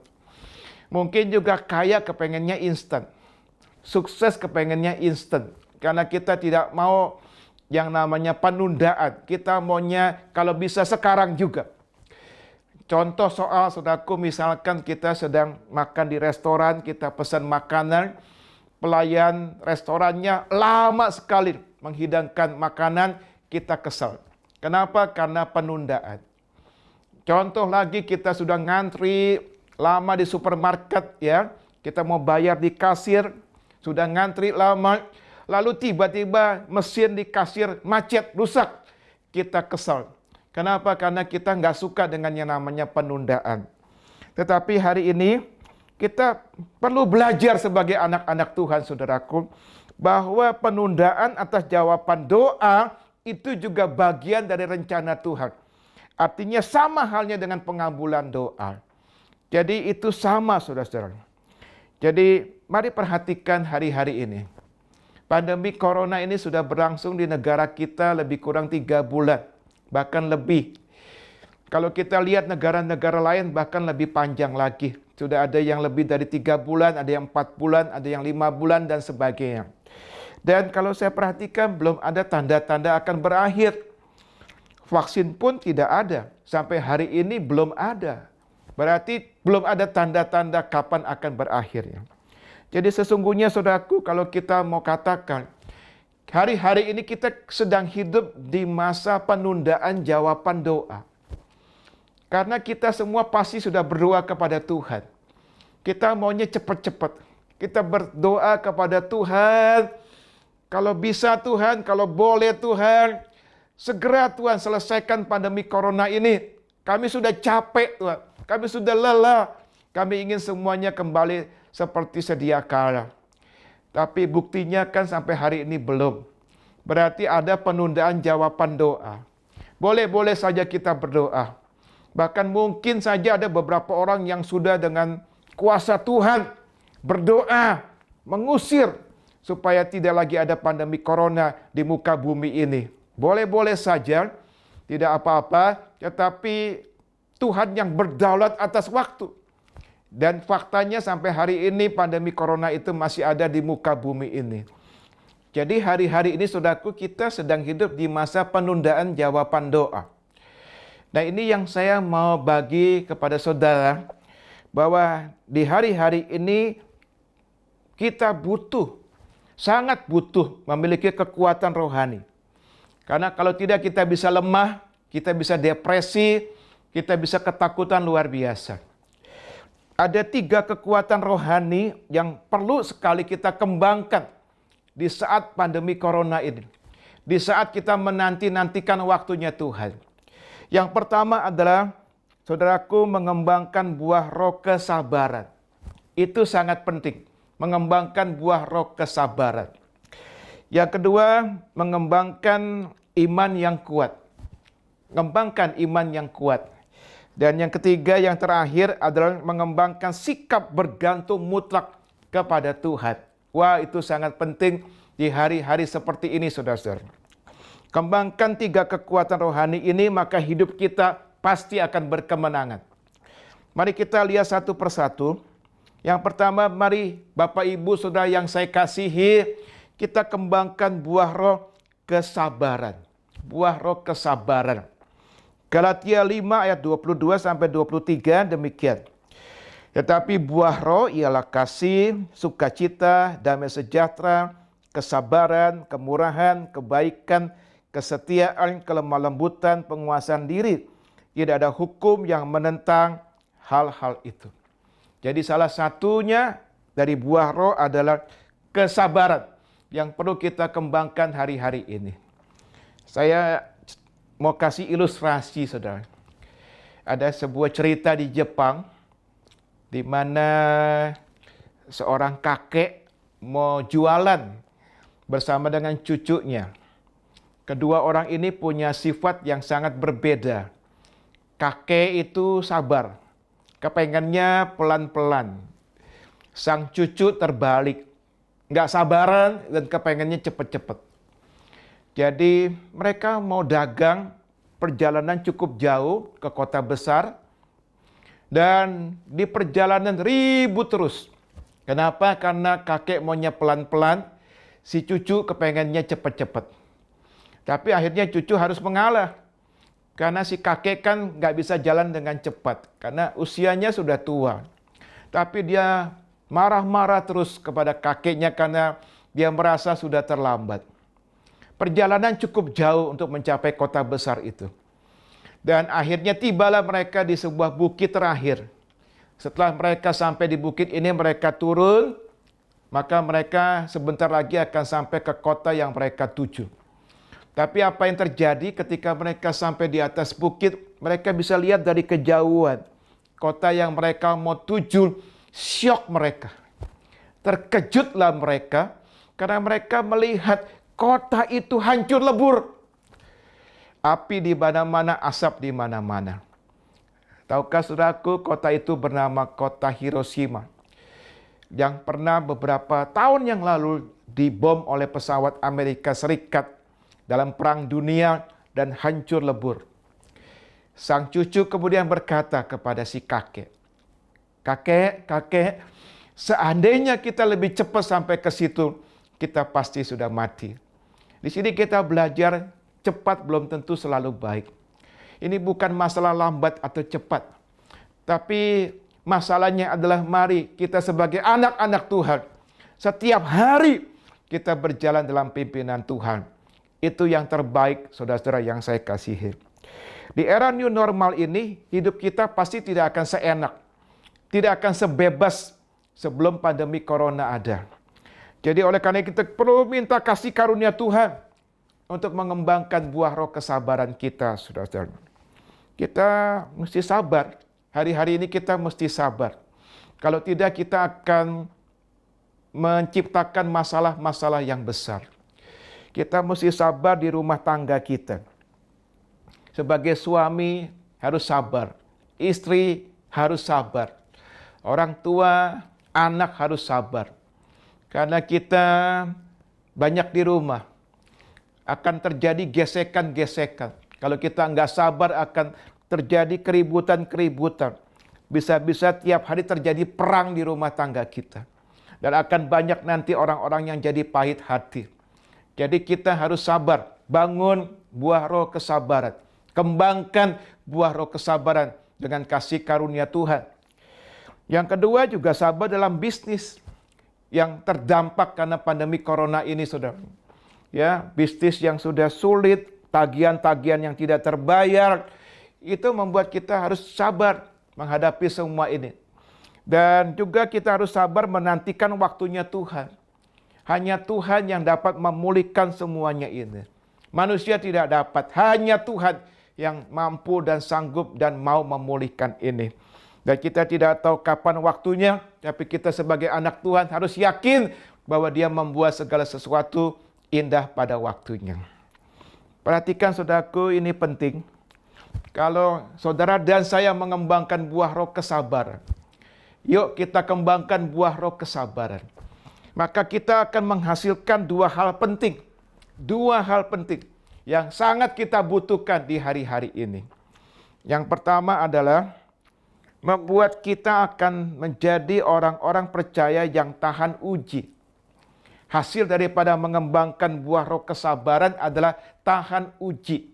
D: Mungkin juga kaya kepengennya instan. Sukses kepengennya instan. Karena kita tidak mau yang namanya penundaan. Kita maunya kalau bisa sekarang juga. Contoh soal, saudaraku, misalkan kita sedang makan di restoran, kita pesan makanan, pelayan restorannya lama sekali menghidangkan makanan, kita kesal. Kenapa? Karena penundaan. Contoh lagi, kita sudah ngantri lama di supermarket, ya, kita mau bayar di kasir, sudah ngantri lama, lalu tiba-tiba mesin di kasir macet, rusak, kita kesal. Kenapa? Karena kita nggak suka dengan yang namanya penundaan. Tetapi hari ini kita perlu belajar sebagai anak-anak Tuhan, saudaraku, bahwa penundaan atas jawaban doa itu juga bagian dari rencana Tuhan. Artinya sama halnya dengan pengabulan doa. Jadi itu sama, saudara-saudara. Jadi mari perhatikan hari-hari ini. Pandemi Corona ini sudah berlangsung di negara kita lebih kurang 3 bulan. Bahkan lebih. Kalau kita lihat negara-negara lain bahkan lebih panjang lagi. Sudah ada yang lebih dari 3 bulan, ada yang 4 bulan, ada yang 5 bulan, dan sebagainya. Dan kalau saya perhatikan belum ada tanda-tanda akan berakhir. Vaksin pun tidak ada. Sampai hari ini belum ada. Berarti belum ada tanda-tanda kapan akan berakhirnya. Jadi sesungguhnya saudaraku, kalau kita mau katakan, hari-hari ini kita sedang hidup di masa penundaan jawaban doa. Karena kita semua pasti sudah berdoa kepada Tuhan. Kita maunya cepat-cepat. Kita berdoa kepada Tuhan. Kalau bisa Tuhan, kalau boleh Tuhan, segera Tuhan selesaikan pandemi Corona ini. Kami sudah capek Tuhan. Kami sudah lelah. Kami ingin semuanya kembali seperti sedia kala. Tapi buktinya kan sampai hari ini belum. Berarti ada penundaan jawaban doa. Boleh-boleh saja kita berdoa. Bahkan mungkin saja ada beberapa orang yang sudah dengan kuasa Tuhan berdoa, mengusir supaya tidak lagi ada pandemi Corona di muka bumi ini. Boleh-boleh saja, tidak apa-apa, tetapi Tuhan yang berdaulat atas waktu. Dan faktanya sampai hari ini pandemi Corona itu masih ada di muka bumi ini. Jadi hari-hari ini saudaraku, kita sedang hidup di masa penundaan jawaban doa. Nah ini yang saya mau bagi kepada saudara, bahwa di hari-hari ini kita butuh, sangat butuh memiliki kekuatan rohani. Karena kalau tidak kita bisa lemah, kita bisa depresi, kita bisa ketakutan luar biasa. Ada 3 kekuatan rohani yang perlu sekali kita kembangkan di saat pandemi corona ini. Di saat kita menanti-nantikan waktunya Tuhan. Yang pertama adalah, saudaraku, mengembangkan buah roh kesabaran. Itu sangat penting, mengembangkan buah roh kesabaran. Yang kedua, mengembangkan iman yang kuat. Mengembangkan iman yang kuat. Dan yang ketiga, yang terakhir adalah mengembangkan sikap bergantung mutlak kepada Tuhan. Wah, itu sangat penting di hari-hari seperti ini, saudara-saudara. Kembangkan 3 kekuatan rohani ini, maka hidup kita pasti akan berkemenangan. Mari kita lihat satu persatu. Yang pertama, mari Bapak Ibu Saudara yang saya kasihi, kita kembangkan buah roh kesabaran. Buah roh kesabaran. Galatia 5 ayat 22 sampai 23 demikian. Tetapi buah roh ialah kasih, sukacita, damai sejahtera, kesabaran, kemurahan, kebaikan, kesetiaan, kelemah lembutan, penguasaan diri. Tidak ada hukum yang menentang hal-hal itu. Jadi salah satunya dari buah roh adalah kesabaran yang perlu kita kembangkan hari-hari ini. Saya mau kasih ilustrasi, saudara. Ada sebuah cerita di Jepang di mana seorang kakek mau jualan bersama dengan cucunya. Kedua orang ini punya sifat yang sangat berbeda. Kakek itu sabar, kepengennya pelan-pelan. Sang cucu terbalik, nggak sabaran dan kepengennya cepet-cepet. Jadi mereka mau dagang, perjalanan cukup jauh ke kota besar. Dan di perjalanan ribut terus. Kenapa? Karena kakek maunya pelan-pelan, si cucu kepengennya cepet-cepet. Tapi akhirnya cucu harus mengalah. Karena si kakek kan nggak bisa jalan dengan cepat. Karena usianya sudah tua. Tapi dia marah-marah terus kepada kakeknya karena dia merasa sudah terlambat. Perjalanan cukup jauh untuk mencapai kota besar itu. Dan akhirnya tibalah mereka di sebuah bukit terakhir. Setelah mereka sampai di bukit ini, mereka turun. Maka mereka sebentar lagi akan sampai ke kota yang mereka tuju. Tapi apa yang terjadi ketika mereka sampai di atas bukit, mereka bisa lihat dari kejauhan. Kota yang mereka mau tuju, syok mereka. Terkejutlah mereka karena mereka melihat kota itu hancur lebur. Api di mana-mana, asap di mana-mana. Tahukah saudaraku, kota itu bernama kota Hiroshima. Yang pernah beberapa tahun yang lalu dibom oleh pesawat Amerika Serikat dalam Perang Dunia dan hancur lebur. Sang cucu kemudian berkata kepada si kakek, Kakek, seandainya kita lebih cepat sampai ke situ, kita pasti sudah mati. Di sini kita belajar cepat belum tentu selalu baik. Ini bukan masalah lambat atau cepat. Tapi masalahnya adalah mari kita sebagai anak-anak Tuhan. Setiap hari kita berjalan dalam pimpinan Tuhan. Itu yang terbaik, saudara-saudara yang saya kasihi. Di era new normal ini, hidup kita pasti tidak akan seenak. Tidak akan sebebas sebelum pandemi corona ada. Jadi oleh karena kita perlu minta kasih karunia Tuhan untuk mengembangkan buah roh kesabaran kita, saudara-saudara. Kita mesti sabar. Hari-hari ini kita mesti sabar. Kalau tidak kita akan menciptakan masalah-masalah yang besar. Kita mesti sabar di rumah tangga kita. Sebagai suami harus sabar. Istri harus sabar. Orang tua, anak harus sabar. Karena kita banyak di rumah, akan terjadi gesekan-gesekan. Kalau kita nggak sabar akan terjadi keributan-keributan. Bisa-bisa tiap hari terjadi perang di rumah tangga kita. Dan akan banyak nanti orang-orang yang jadi pahit hati. Jadi kita harus sabar, bangun buah roh kesabaran. Kembangkan buah roh kesabaran dengan kasih karunia Tuhan. Yang kedua juga sabar dalam bisnis yang terdampak karena pandemi corona ini, saudara. Ya, bisnis yang sudah sulit, tagihan-tagihan yang tidak terbayar, itu membuat kita harus sabar menghadapi semua ini. Dan juga kita harus sabar menantikan waktunya Tuhan. Hanya Tuhan yang dapat memulihkan semuanya ini. Manusia tidak dapat, hanya Tuhan yang mampu dan sanggup dan mau memulihkan ini. Dan kita tidak tahu kapan waktunya, tapi kita sebagai anak Tuhan harus yakin bahwa Dia membuat segala sesuatu indah pada waktunya. Perhatikan saudaraku, ini penting. Kalau saudara dan saya mengembangkan buah roh kesabaran, yuk kita kembangkan buah roh kesabaran. Maka kita akan menghasilkan dua hal penting. Dua hal penting yang sangat kita butuhkan di hari-hari ini. Yang pertama adalah membuat kita akan menjadi orang-orang percaya yang tahan uji. Hasil daripada mengembangkan buah roh kesabaran adalah tahan uji.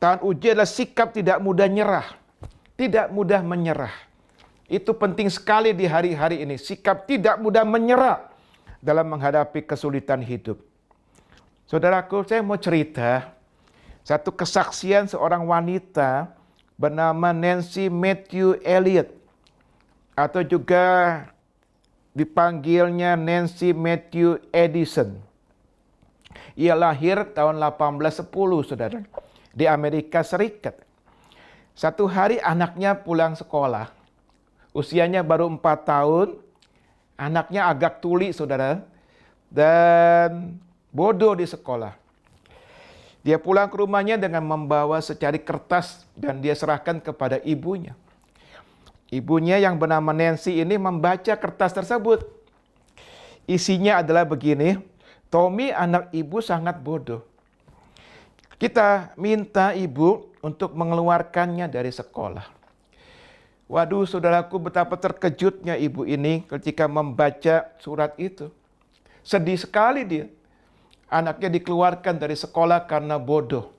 D: Tahan uji adalah sikap tidak mudah nyerah. Tidak mudah menyerah. Itu penting sekali di hari-hari ini. Sikap tidak mudah menyerah dalam menghadapi kesulitan hidup. Saudaraku, saya mau cerita satu kesaksian seorang wanita bernama Nancy Matthew Elliott, atau juga dipanggilnya Nancy Matthew Edison. Ia lahir tahun 1810, saudara, di Amerika Serikat. Satu hari anaknya pulang sekolah. Usianya baru 4 tahun. Anaknya agak tuli, saudara, dan bodoh di sekolah. Dia pulang ke rumahnya dengan membawa secari kertas dan dia serahkan kepada ibunya. Ibunya yang bernama Nancy ini membaca kertas tersebut. Isinya adalah begini, Tommy anak ibu sangat bodoh. Kita minta ibu untuk mengeluarkannya dari sekolah. Waduh, saudaraku, betapa terkejutnya ibu ini ketika membaca surat itu. Sedih sekali dia. Anaknya dikeluarkan dari sekolah karena bodoh.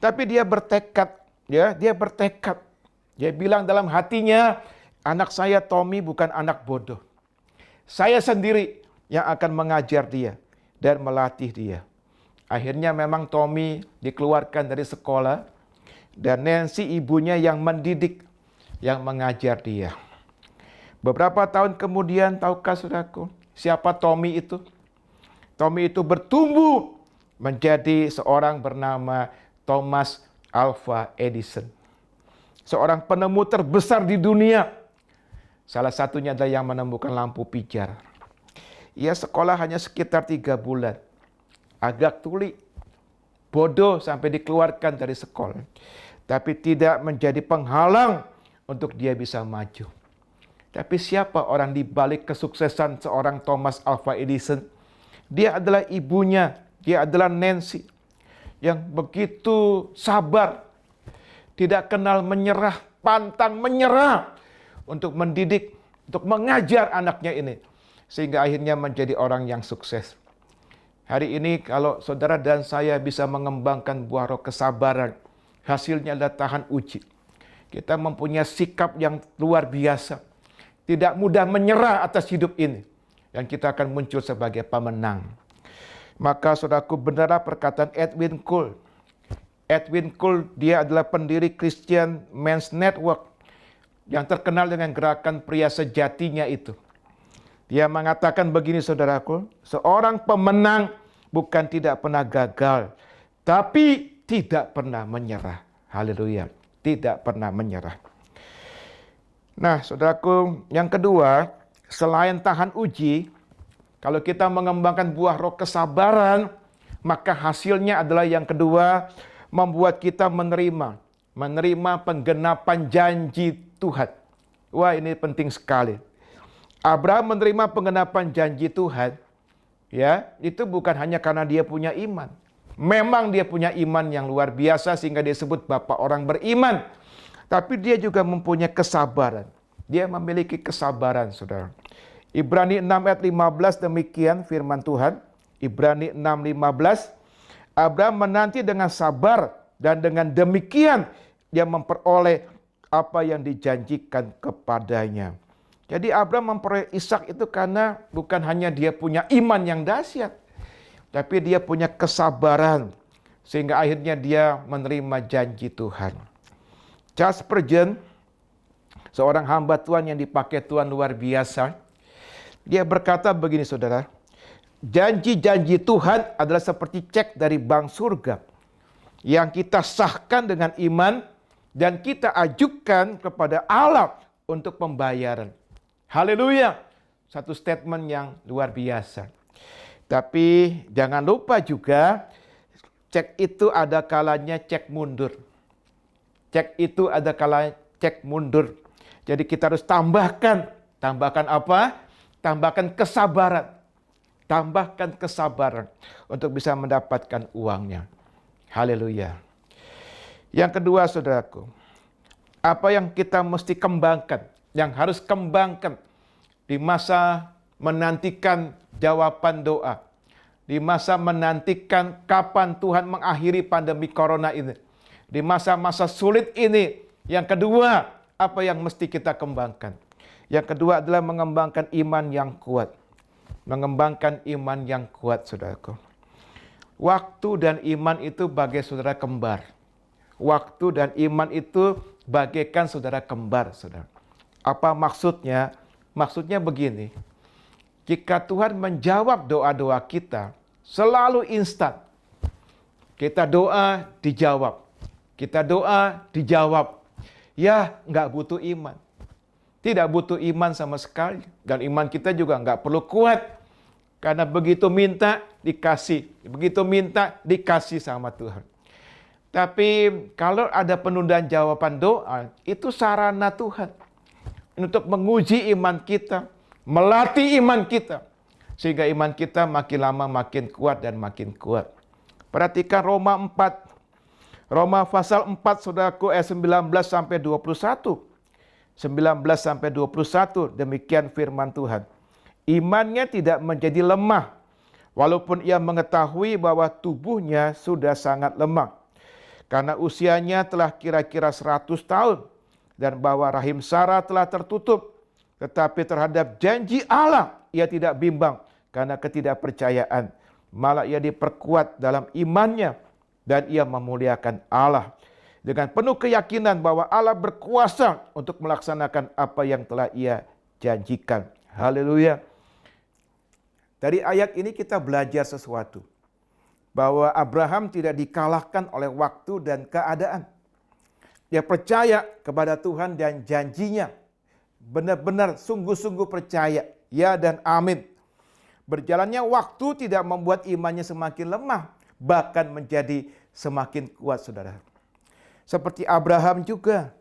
D: Tapi dia bertekad, dia bertekad. Dia bilang dalam hatinya, anak saya Tommy bukan anak bodoh. Saya sendiri yang akan mengajar dia dan melatih dia. Akhirnya memang Tommy dikeluarkan dari sekolah dan Nancy ibunya yang mendidik, yang mengajar dia. Beberapa tahun kemudian, tahukah saudaraku, siapa Tommy itu? Tommy itu bertumbuh menjadi seorang bernama Thomas Alva Edison. Seorang penemu terbesar di dunia. Salah satunya adalah yang menemukan lampu pijar. Ia sekolah hanya sekitar 3 bulan. Agak tuli, bodoh sampai dikeluarkan dari sekolah. Tapi tidak menjadi penghalang untuk dia bisa maju. Tapi siapa orang di balik kesuksesan seorang Thomas Alva Edison? Dia adalah ibunya, dia adalah Nancy, yang begitu sabar, tidak kenal menyerah, pantang menyerah untuk mendidik, untuk mengajar anaknya ini. Sehingga akhirnya menjadi orang yang sukses. Hari ini kalau saudara dan saya bisa mengembangkan buah roh kesabaran, hasilnya adalah tahan uji. Kita mempunyai sikap yang luar biasa. Tidak mudah menyerah atas hidup ini. Dan kita akan muncul sebagai pemenang. Maka saudaraku, benarlah perkataan Edwin Cole. Edwin Cole, dia adalah pendiri Christian Men's Network yang terkenal dengan gerakan pria sejatinya itu. Dia mengatakan begini, saudaraku, seorang pemenang bukan tidak pernah gagal, tapi tidak pernah menyerah. Haleluya, tidak pernah menyerah. Nah, saudaraku, yang kedua, selain tahan uji, kalau kita mengembangkan buah roh kesabaran, maka hasilnya adalah yang kedua, membuat kita menerima penggenapan janji Tuhan. Wah, ini penting sekali. Abraham menerima penggenapan janji Tuhan, ya, itu bukan hanya karena dia punya iman. Memang dia punya iman yang luar biasa sehingga disebut bapak orang beriman. Tapi dia juga mempunyai kesabaran. Dia memiliki kesabaran, saudara. Ibrani 6 ayat 15 demikian firman Tuhan. Ibrani 6:15. Abraham menanti dengan sabar dan dengan demikian dia memperoleh apa yang dijanjikan kepadanya. Jadi Abraham memperoleh Ishak itu karena bukan hanya dia punya iman yang dahsyat, tapi dia punya kesabaran, sehingga akhirnya dia menerima janji Tuhan. Charles Spurgeon, seorang hamba Tuhan yang dipakai Tuhan luar biasa, dia berkata begini saudara, janji-janji Tuhan adalah seperti cek dari bank surga yang kita sahkan dengan iman dan kita ajukan kepada Allah untuk pembayaran. Haleluya. Satu statement yang luar biasa. Tapi jangan lupa juga, cek itu ada kalanya cek mundur. Cek itu ada kalanya cek mundur. Jadi kita harus tambahkan. Tambahkan apa? Tambahkan kesabaran. Tambahkan kesabaran untuk bisa mendapatkan uangnya. Haleluya. Yang kedua saudaraku, apa yang kita mesti kembangkan, yang harus kembangkan di masa menantikan jawaban doa, di masa menantikan kapan Tuhan mengakhiri pandemi corona ini, di masa-masa sulit ini. Yang kedua, apa yang mesti kita kembangkan? Yang kedua adalah mengembangkan iman yang kuat. Mengembangkan iman yang kuat, saudaraku. Waktu dan iman itu bagai saudara kembar. Waktu dan iman itu bagaikan saudara kembar, saudara. Apa maksudnya? Maksudnya begini. Jika Tuhan menjawab doa-doa kita, selalu instan. Kita doa, dijawab. Kita doa, dijawab. Ya, nggak butuh iman. Tidak butuh iman sama sekali. Dan iman kita juga nggak perlu kuat. Karena begitu minta, dikasih. Begitu minta, dikasih sama Tuhan. Tapi kalau ada penundaan jawaban doa, itu sarana Tuhan. Untuk menguji iman kita. Melatih iman kita. Sehingga iman kita makin lama makin kuat dan makin kuat. Perhatikan Roma 4. Roma pasal 4, saudaraku, ayat 19 sampai 21. 19 sampai 21, demikian firman Tuhan. Imannya tidak menjadi lemah, walaupun ia mengetahui bahwa tubuhnya sudah sangat lemah. Karena usianya telah kira-kira 100 tahun, dan bahwa rahim Sarah telah tertutup. Tetapi terhadap janji Allah, ia tidak bimbang karena ketidakpercayaan. Malah ia diperkuat dalam imannya, dan ia memuliakan Allah. Dengan penuh keyakinan bahwa Allah berkuasa untuk melaksanakan apa yang telah ia janjikan. Haleluya. Dari ayat ini kita belajar sesuatu. Bahwa Abraham tidak dikalahkan oleh waktu dan keadaan. Dia percaya kepada Tuhan dan janjinya. Benar-benar sungguh-sungguh percaya. Ya dan amin. Berjalannya waktu tidak membuat imannya semakin lemah. Bahkan menjadi semakin kuat, saudara. Seperti Abraham juga,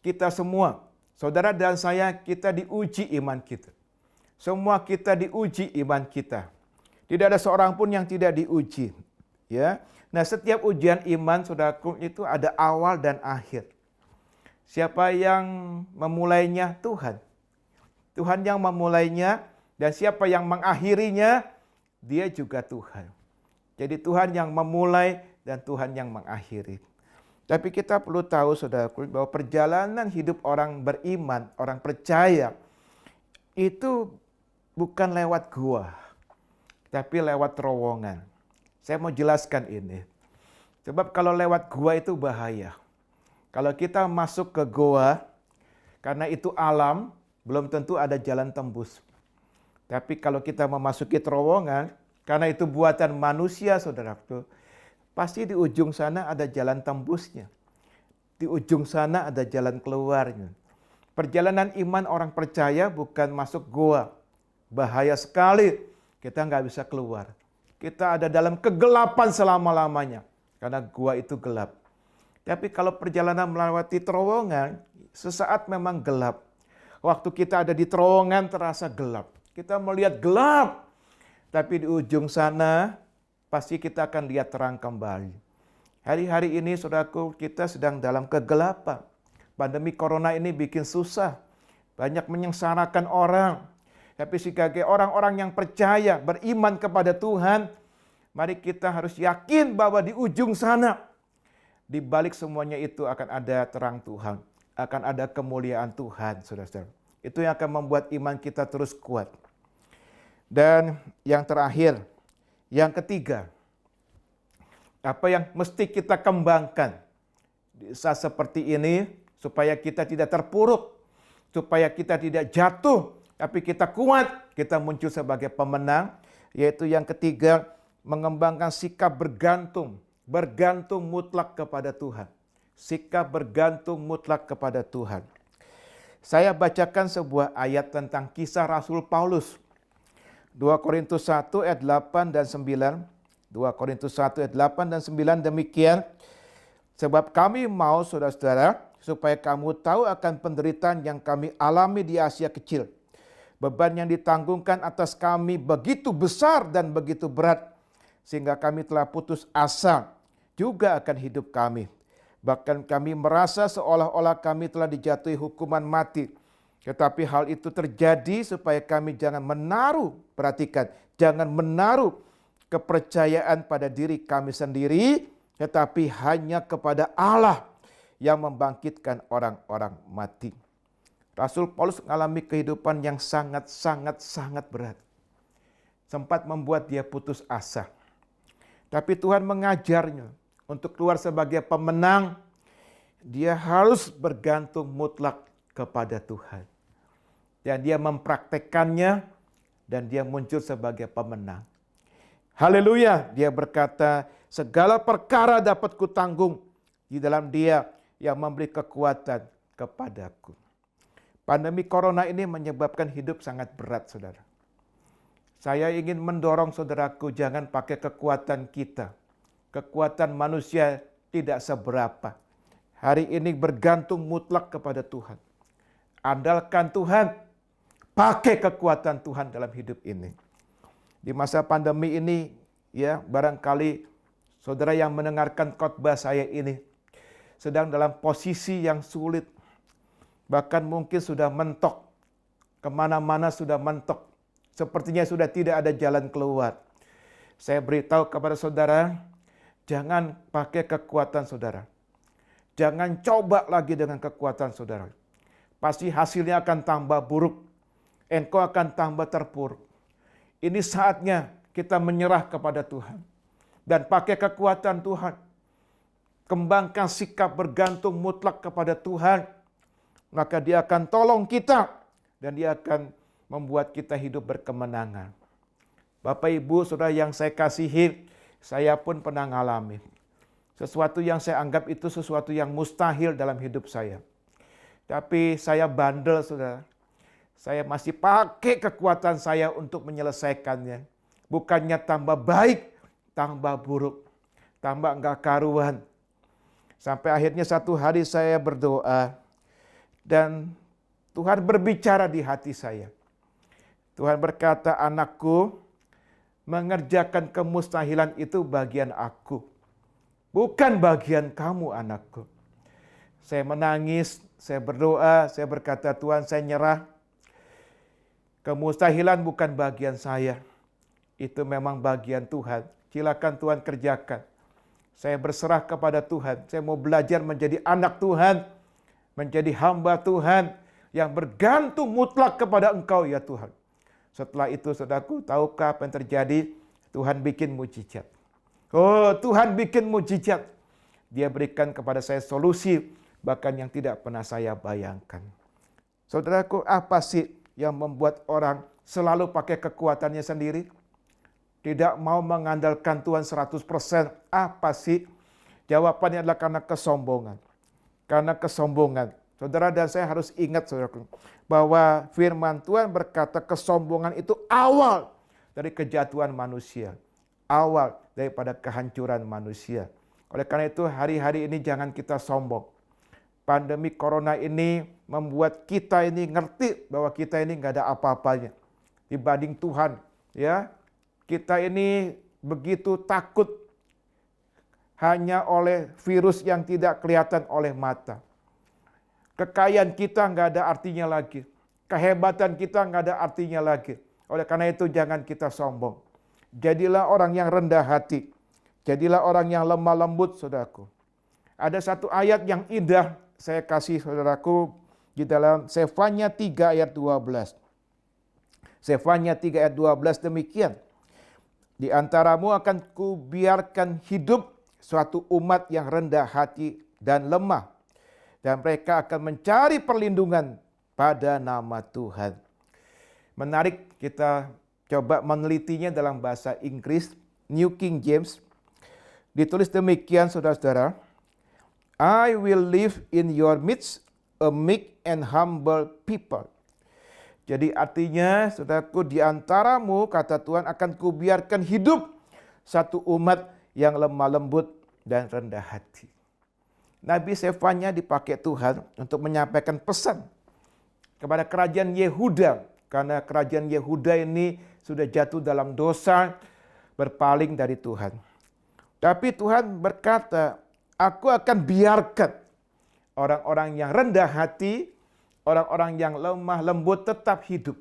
D: kita semua, saudara dan saya, kita diuji iman kita. Semua kita diuji iman kita. Tidak ada seorang pun yang tidak diuji. Ya, nah setiap ujian iman, saudaraku, itu ada awal dan akhir. Siapa yang memulainya? Tuhan. Tuhan yang memulainya, dan siapa yang mengakhirinya? Dia juga Tuhan. Jadi Tuhan yang memulai dan Tuhan yang mengakhiri. Tapi kita perlu tahu, saudaraku, bahwa perjalanan hidup orang beriman, orang percaya, itu bukan lewat gua, tapi lewat terowongan. Saya mau jelaskan ini. Sebab kalau lewat gua itu bahaya. Kalau kita masuk ke gua, karena itu alam, belum tentu ada jalan tembus. Tapi kalau kita memasuki terowongan, karena itu buatan manusia, saudaraku, pasti di ujung sana ada jalan tembusnya. Di ujung sana ada jalan keluarnya. Perjalanan iman orang percaya bukan masuk gua. Bahaya sekali. Kita nggak bisa keluar. Kita ada dalam kegelapan selama-lamanya. Karena gua itu gelap. Tapi kalau perjalanan melewati terowongan, sesaat memang gelap. Waktu kita ada di terowongan terasa gelap. Kita melihat gelap. Tapi di ujung sana, pasti kita akan lihat terang kembali. Hari-hari ini, saudaraku, kita sedang dalam kegelapan. Pandemi corona ini bikin susah. Banyak menyengsarakan orang. Tapi sebagai orang-orang yang percaya, beriman kepada Tuhan, mari kita harus yakin bahwa di ujung sana, di balik semuanya itu akan ada terang Tuhan. Akan ada kemuliaan Tuhan, saudara-saudara. Itu yang akan membuat iman kita terus kuat. Dan yang terakhir, yang ketiga, apa yang mesti kita kembangkan di saat seperti ini supaya kita tidak terpuruk, supaya kita tidak jatuh, tapi kita kuat, kita muncul sebagai pemenang, yaitu yang ketiga, mengembangkan sikap bergantung mutlak kepada Tuhan. Sikap bergantung mutlak kepada Tuhan. Saya bacakan sebuah ayat tentang kisah Rasul Paulus. 2 Korintus 1 ayat 8 dan 9. 2 Korintus 1 ayat 8 dan 9 demikian. Sebab kami mau saudara-saudara supaya kamu tahu akan penderitaan yang kami alami di Asia Kecil. Beban yang ditanggungkan atas kami begitu besar dan begitu berat sehingga kami telah putus asa juga akan hidup kami. Bahkan kami merasa seolah-olah kami telah dijatuhi hukuman mati. Tetapi hal itu terjadi supaya kami jangan menaruh, perhatikan, jangan menaruh kepercayaan pada diri kami sendiri, tetapi hanya kepada Allah yang membangkitkan orang-orang mati. Rasul Paulus mengalami kehidupan yang sangat berat. Sempat membuat dia putus asa. Tapi Tuhan mengajarnya untuk keluar sebagai pemenang, dia harus bergantung mutlak kepada Tuhan. Dan dia mempraktekkannya dan dia muncul sebagai pemenang. Haleluya, dia berkata, segala perkara dapat kutanggung di dalam Dia yang memberi kekuatan kepadaku. Pandemi corona ini menyebabkan hidup sangat berat, saudara. Saya ingin mendorong saudaraku, jangan pakai kekuatan kita. Kekuatan manusia tidak seberapa. Hari ini bergantung mutlak kepada Tuhan. Andalkan Tuhan. Pakai kekuatan Tuhan dalam hidup ini. Di masa pandemi ini, ya barangkali saudara yang mendengarkan khotbah saya ini sedang dalam posisi yang sulit. Bahkan mungkin sudah mentok. Kemana-mana sudah mentok. Sepertinya sudah tidak ada jalan keluar. Saya beritahu kepada saudara, jangan pakai kekuatan saudara. Jangan coba lagi dengan kekuatan saudara. Pasti hasilnya akan tambah buruk. Engkau akan tambah terpuruk. Ini saatnya kita menyerah kepada Tuhan. Dan pakai kekuatan Tuhan. Kembangkan sikap bergantung mutlak kepada Tuhan. Maka Dia akan tolong kita. Dan Dia akan membuat kita hidup berkemenangan. Bapak Ibu Saudara yang saya kasihi, saya pun pernah ngalami. Sesuatu yang saya anggap itu sesuatu yang mustahil dalam hidup saya. Tapi saya bandel, saudara. Saya masih pakai kekuatan saya untuk menyelesaikannya. Bukannya tambah baik, tambah buruk. Tambah enggak karuan. Sampai akhirnya satu hari saya berdoa. Dan Tuhan berbicara di hati saya. Tuhan berkata, anakku, mengerjakan kemustahilan itu bagian aku. Bukan bagian kamu, anakku. Saya menangis, saya berdoa, saya berkata, Tuhan saya nyerah. Kemustahilan bukan bagian saya. Itu memang bagian Tuhan. Silakan Tuhan kerjakan. Saya berserah kepada Tuhan. Saya mau belajar menjadi anak Tuhan. Menjadi hamba Tuhan. Yang bergantung mutlak kepada Engkau ya Tuhan. Setelah itu saudaraku, tahukah apa yang terjadi? Tuhan bikin mujizat. Oh, Tuhan bikin mujizat. Dia berikan kepada saya solusi. Bahkan yang tidak pernah saya bayangkan. Saudaraku, apa sih yang membuat orang selalu pakai kekuatannya sendiri? Tidak mau mengandalkan Tuhan 100%. Apa sih? Jawabannya adalah karena kesombongan. Karena kesombongan. Saudara dan saya harus ingat saudaraku, bahwa firman Tuhan berkata kesombongan itu awal dari kejatuhan manusia. Awal daripada kehancuran manusia. Oleh karena itu hari-hari ini jangan kita sombong. Pandemi corona ini membuat kita ini ngerti bahwa kita ini nggak ada apa-apanya dibanding Tuhan. Ya, kita ini begitu takut hanya oleh virus yang tidak kelihatan oleh mata. Kekayaan kita nggak ada artinya lagi. Kehebatan kita nggak ada artinya lagi. Oleh karena itu jangan kita sombong. Jadilah orang yang rendah hati. Jadilah orang yang lemah lembut, saudaraku. Ada satu ayat yang indah saya kasih saudaraku di dalam Sefanya 3 ayat 12. Sefanya 3 ayat 12 demikian. Di antaramu akan kubiarkan hidup suatu umat yang rendah hati dan lemah. Dan mereka akan mencari perlindungan pada nama Tuhan. Menarik, kita coba menelitinya dalam bahasa Inggris, New King James. Ditulis demikian saudara-saudara. I will live in your midst, a meek and humble people. Jadi artinya, saudaraku, di antaramu, kata Tuhan, akan kubiarkan hidup satu umat yang lemah lembut dan rendah hati. Nabi Sefanya dipakai Tuhan untuk menyampaikan pesan kepada kerajaan Yehuda. Karena kerajaan Yehuda ini sudah jatuh dalam dosa, berpaling dari Tuhan. Tapi Tuhan berkata, aku akan biarkan orang-orang yang rendah hati, orang-orang yang lemah lembut tetap hidup.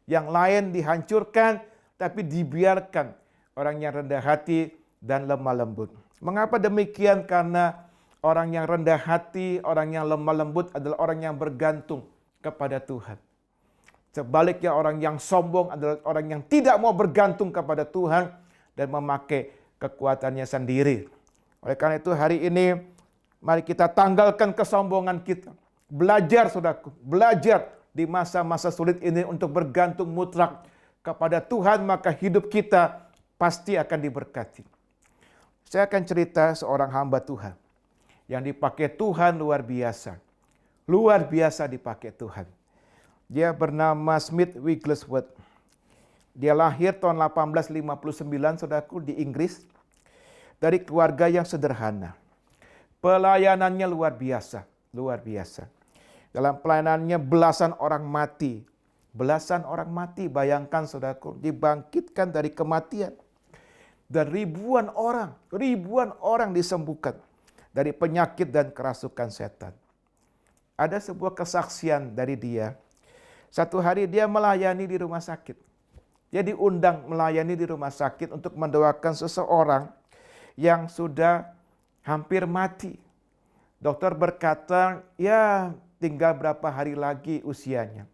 D: Yang lain dihancurkan, tapi dibiarkan orang yang rendah hati dan lemah lembut. Mengapa demikian? Karena orang yang rendah hati, orang yang lemah lembut adalah orang yang bergantung kepada Tuhan. Sebaliknya orang yang sombong adalah orang yang tidak mau bergantung kepada Tuhan dan memakai kekuatannya sendiri. Oleh karena itu hari ini mari kita tanggalkan kesombongan kita. Belajar saudaraku, belajar di masa-masa sulit ini untuk bergantung mutlak kepada Tuhan, maka hidup kita pasti akan diberkati. Saya akan cerita seorang hamba Tuhan yang dipakai Tuhan luar biasa. Luar biasa dipakai Tuhan. Dia bernama Smith Wigglesworth. Dia lahir tahun 1859, saudaraku, di Inggris. Dari keluarga yang sederhana. Pelayanannya luar biasa. Luar biasa. Dalam pelayanannya belasan orang mati. Belasan orang mati, bayangkan saudaraku, dibangkitkan dari kematian. Dan ribuan orang disembuhkan dari penyakit dan kerasukan setan. Ada sebuah kesaksian dari dia. Satu hari dia melayani di rumah sakit. Dia diundang melayani di rumah sakit untuk mendoakan seseorang yang sudah hampir mati. Dokter berkata, ya tinggal berapa hari lagi usianya.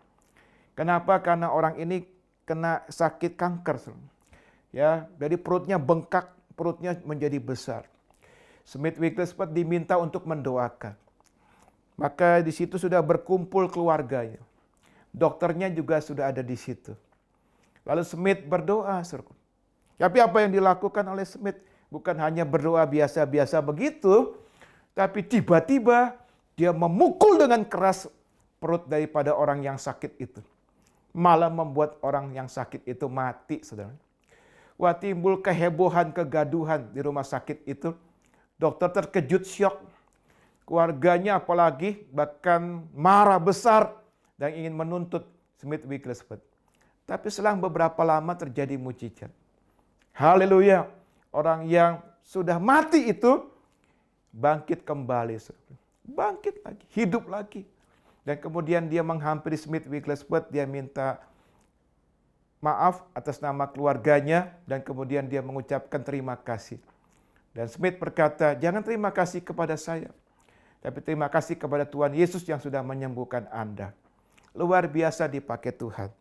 D: Kenapa? Karena orang ini kena sakit kanker. Ya, dari perutnya bengkak, perutnya menjadi besar. Smith Wigglesworth diminta untuk mendoakan. Maka di situ sudah berkumpul keluarganya. Dokternya juga sudah ada di situ. Lalu Smith berdoa. Tapi apa yang dilakukan oleh Smith? Bukan hanya berdoa biasa-biasa begitu, tapi tiba-tiba dia memukul dengan keras perut daripada orang yang sakit itu. Malah membuat orang yang sakit itu mati, saudara. Wah, timbul kehebohan, kegaduhan di rumah sakit itu. Dokter terkejut, syok. Keluarganya apalagi bahkan marah besar dan ingin menuntut Smith Wigglesworth. Tapi selang beberapa lama terjadi mujizat. Haleluya. Orang yang sudah mati itu bangkit kembali. Bangkit lagi, hidup lagi. Dan kemudian dia menghampiri Smith Wigglesworth, dia minta maaf atas nama keluarganya dan kemudian dia mengucapkan terima kasih. Dan Smith berkata, jangan terima kasih kepada saya, tapi terima kasih kepada Tuhan Yesus yang sudah menyembuhkan Anda. Luar biasa dipakai Tuhan.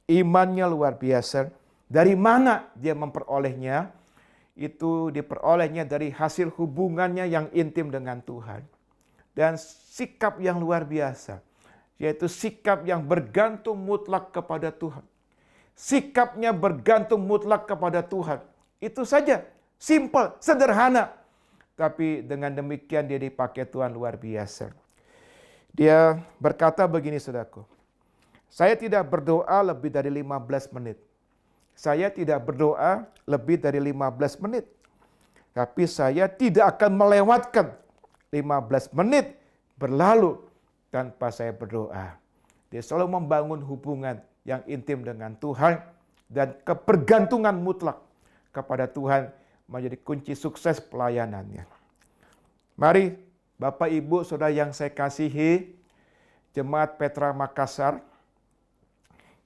D: Imannya luar biasa. Dari mana dia memperolehnya? Itu diperolehnya dari hasil hubungannya yang intim dengan Tuhan. Dan sikap yang luar biasa, yaitu sikap yang bergantung mutlak kepada Tuhan. Sikapnya bergantung mutlak kepada Tuhan. Itu saja, simple, sederhana. Tapi dengan demikian dia dipakai Tuhan luar biasa. Dia berkata begini, saudaraku. Saya tidak berdoa lebih dari 15 menit. Saya tidak berdoa lebih dari 15 menit. Tapi saya tidak akan melewatkan 15 menit berlalu tanpa saya berdoa. Dia selalu membangun hubungan yang intim dengan Tuhan dan kebergantungan mutlak kepada Tuhan menjadi kunci sukses pelayanannya. Mari Bapak Ibu Saudara yang saya kasihi, Jemaat Petra Makassar,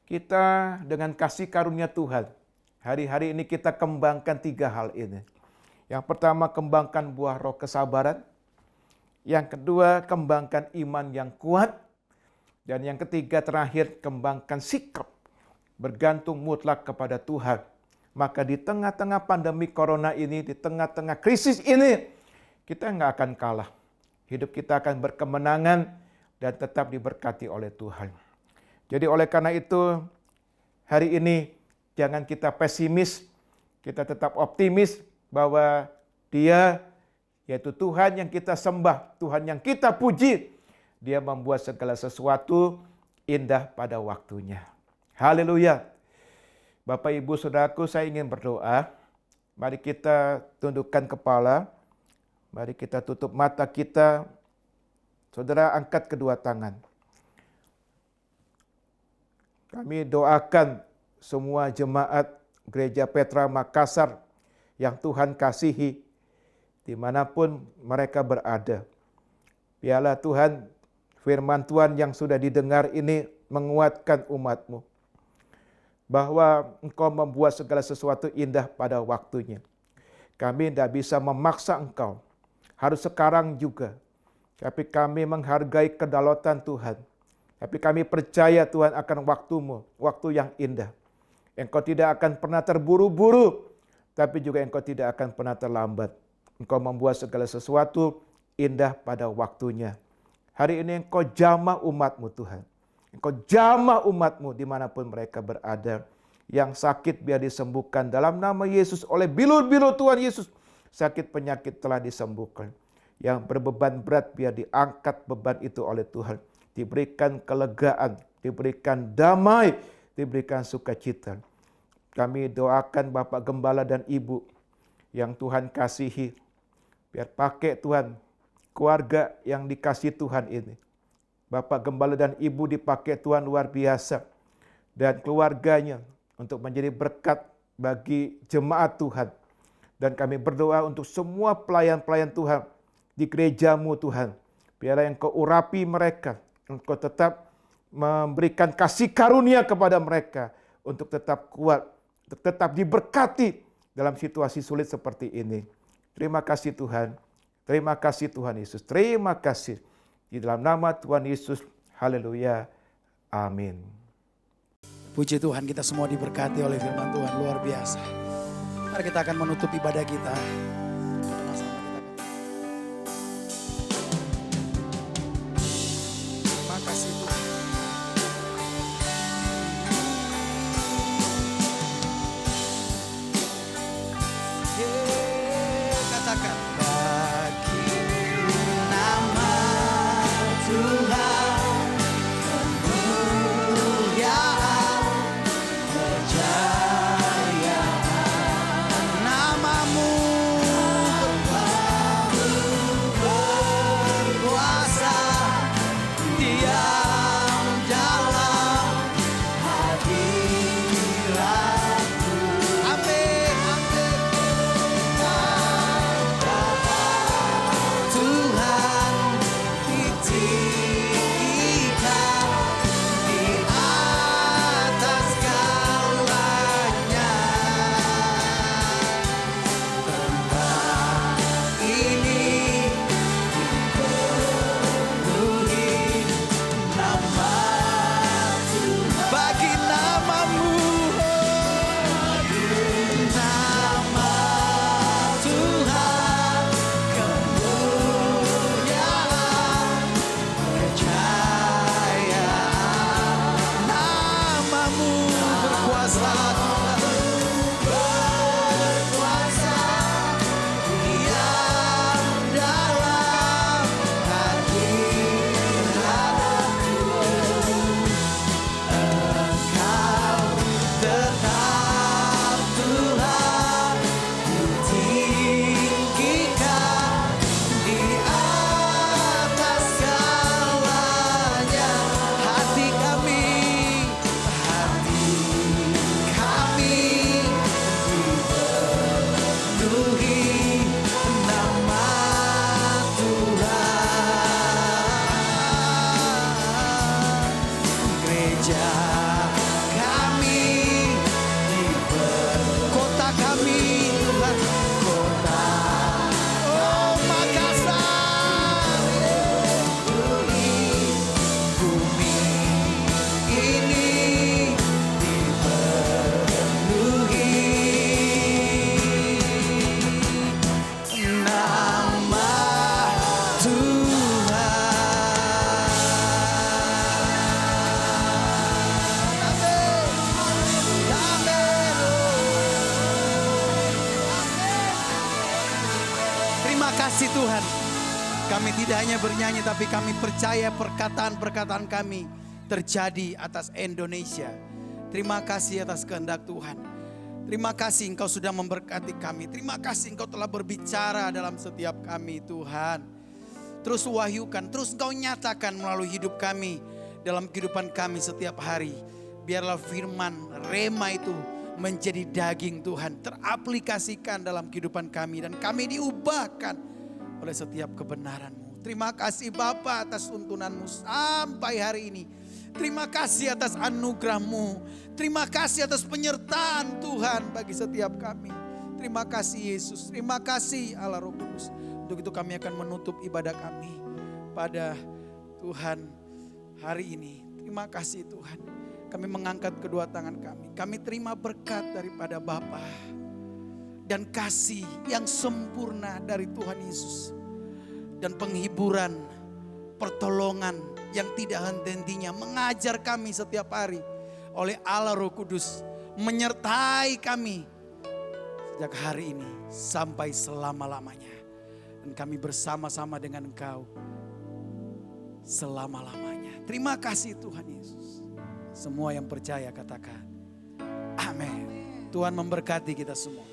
D: kita dengan kasih karunia Tuhan, hari-hari ini kita kembangkan 3 hal ini. Yang pertama, kembangkan buah roh kesabaran. Yang kedua, kembangkan iman yang kuat. Dan yang ketiga terakhir, kembangkan sikap bergantung mutlak kepada Tuhan. Maka di tengah-tengah pandemi corona ini, di tengah-tengah krisis ini, kita nggak akan kalah. Hidup kita akan berkemenangan dan tetap diberkati oleh Tuhan. Jadi oleh karena itu, hari ini jangan kita pesimis, kita tetap optimis bahwa Dia, yaitu Tuhan yang kita sembah, Tuhan yang kita puji, Dia membuat segala sesuatu indah pada waktunya. Haleluya. Bapak, Ibu, Saudaraku, saya ingin berdoa. Mari kita tundukkan kepala. Mari kita tutup mata kita. Saudara, angkat kedua tangan. Kami doakan semua jemaat Gereja Petra Makassar yang Tuhan kasihi, dimanapun mereka berada. Biarlah Tuhan, firman Tuhan yang sudah didengar ini menguatkan umat-Mu, bahwa Engkau membuat segala sesuatu indah pada waktunya. Kami tidak bisa memaksa Engkau, harus sekarang juga. Tapi kami menghargai kedaulatan Tuhan. Tapi kami percaya Tuhan akan waktu-Mu, waktu yang indah. Engkau tidak akan pernah terburu-buru, tapi juga Engkau tidak akan pernah terlambat. Engkau membuat segala sesuatu indah pada waktunya. Hari ini Engkau jamah umat-Mu Tuhan. Engkau jamah umat-Mu dimanapun mereka berada. Yang sakit biar disembuhkan dalam nama Yesus. Oleh bilur-bilur Tuhan Yesus, sakit penyakit telah disembuhkan. Yang berbeban berat biar diangkat beban itu oleh Tuhan. Diberikan kelegaan, diberikan damai, diberikan sukacita. Kami doakan Bapak Gembala dan Ibu yang Tuhan kasihi. Biar pakai Tuhan keluarga yang dikasih Tuhan ini. Bapak Gembala dan Ibu dipakai Tuhan luar biasa. Dan keluarganya untuk menjadi berkat bagi jemaat Tuhan. Dan kami berdoa untuk semua pelayan-pelayan Tuhan di gereja-Mu Tuhan. Biarlah Engkau urapi mereka. Engkau tetap memberikan kasih karunia kepada mereka untuk tetap kuat, untuk tetap diberkati dalam situasi sulit seperti ini. Terima kasih Tuhan. Terima kasih Tuhan Yesus. Terima kasih. Di dalam nama Tuhan Yesus. Haleluya. Amin.
A: Puji Tuhan, kita semua diberkati oleh firman Tuhan, luar biasa. Mari kita akan menutup ibadah kita. Sama-sama kita akan. Terima kasih Tuhan. Katakan. Bagi nama Tuhan kemuliaan, kejayaan, namamu kasih Tuhan. Kami tidak hanya bernyanyi, tapi kami percaya perkataan-perkataan kami terjadi atas Indonesia. Terima kasih atas kehendak Tuhan. Terima kasih Engkau sudah memberkati kami. Terima kasih Engkau telah berbicara dalam setiap kami Tuhan. Terus wahyukan, terus Engkau nyatakan melalui hidup kami, dalam kehidupan kami setiap hari. Biarlah firman rema itu menjadi daging Tuhan, teraplikasikan dalam kehidupan kami. Dan kami diubahkan oleh setiap kebenaran-Mu. Terima kasih Bapa atas tuntunan-Mu sampai hari ini. Terima kasih atas anugerah-Mu. Terima kasih atas penyertaan Tuhan bagi setiap kami. Terima kasih Yesus. Terima kasih Allah Roh Kudus. Untuk itu kami akan menutup ibadah kami pada Tuhan hari ini. Terima kasih Tuhan. Kami mengangkat kedua tangan kami. Kami terima berkat daripada Bapa dan kasih yang sempurna dari Tuhan Yesus. Dan penghiburan, pertolongan yang tidak henti-hentinya mengajar kami setiap hari oleh Allah Roh Kudus, menyertai kami sejak hari ini sampai selama-lamanya. Dan kami bersama-sama dengan Engkau selama-lamanya. Terima kasih Tuhan Yesus. Semua yang percaya katakan amin. Tuhan memberkati kita semua.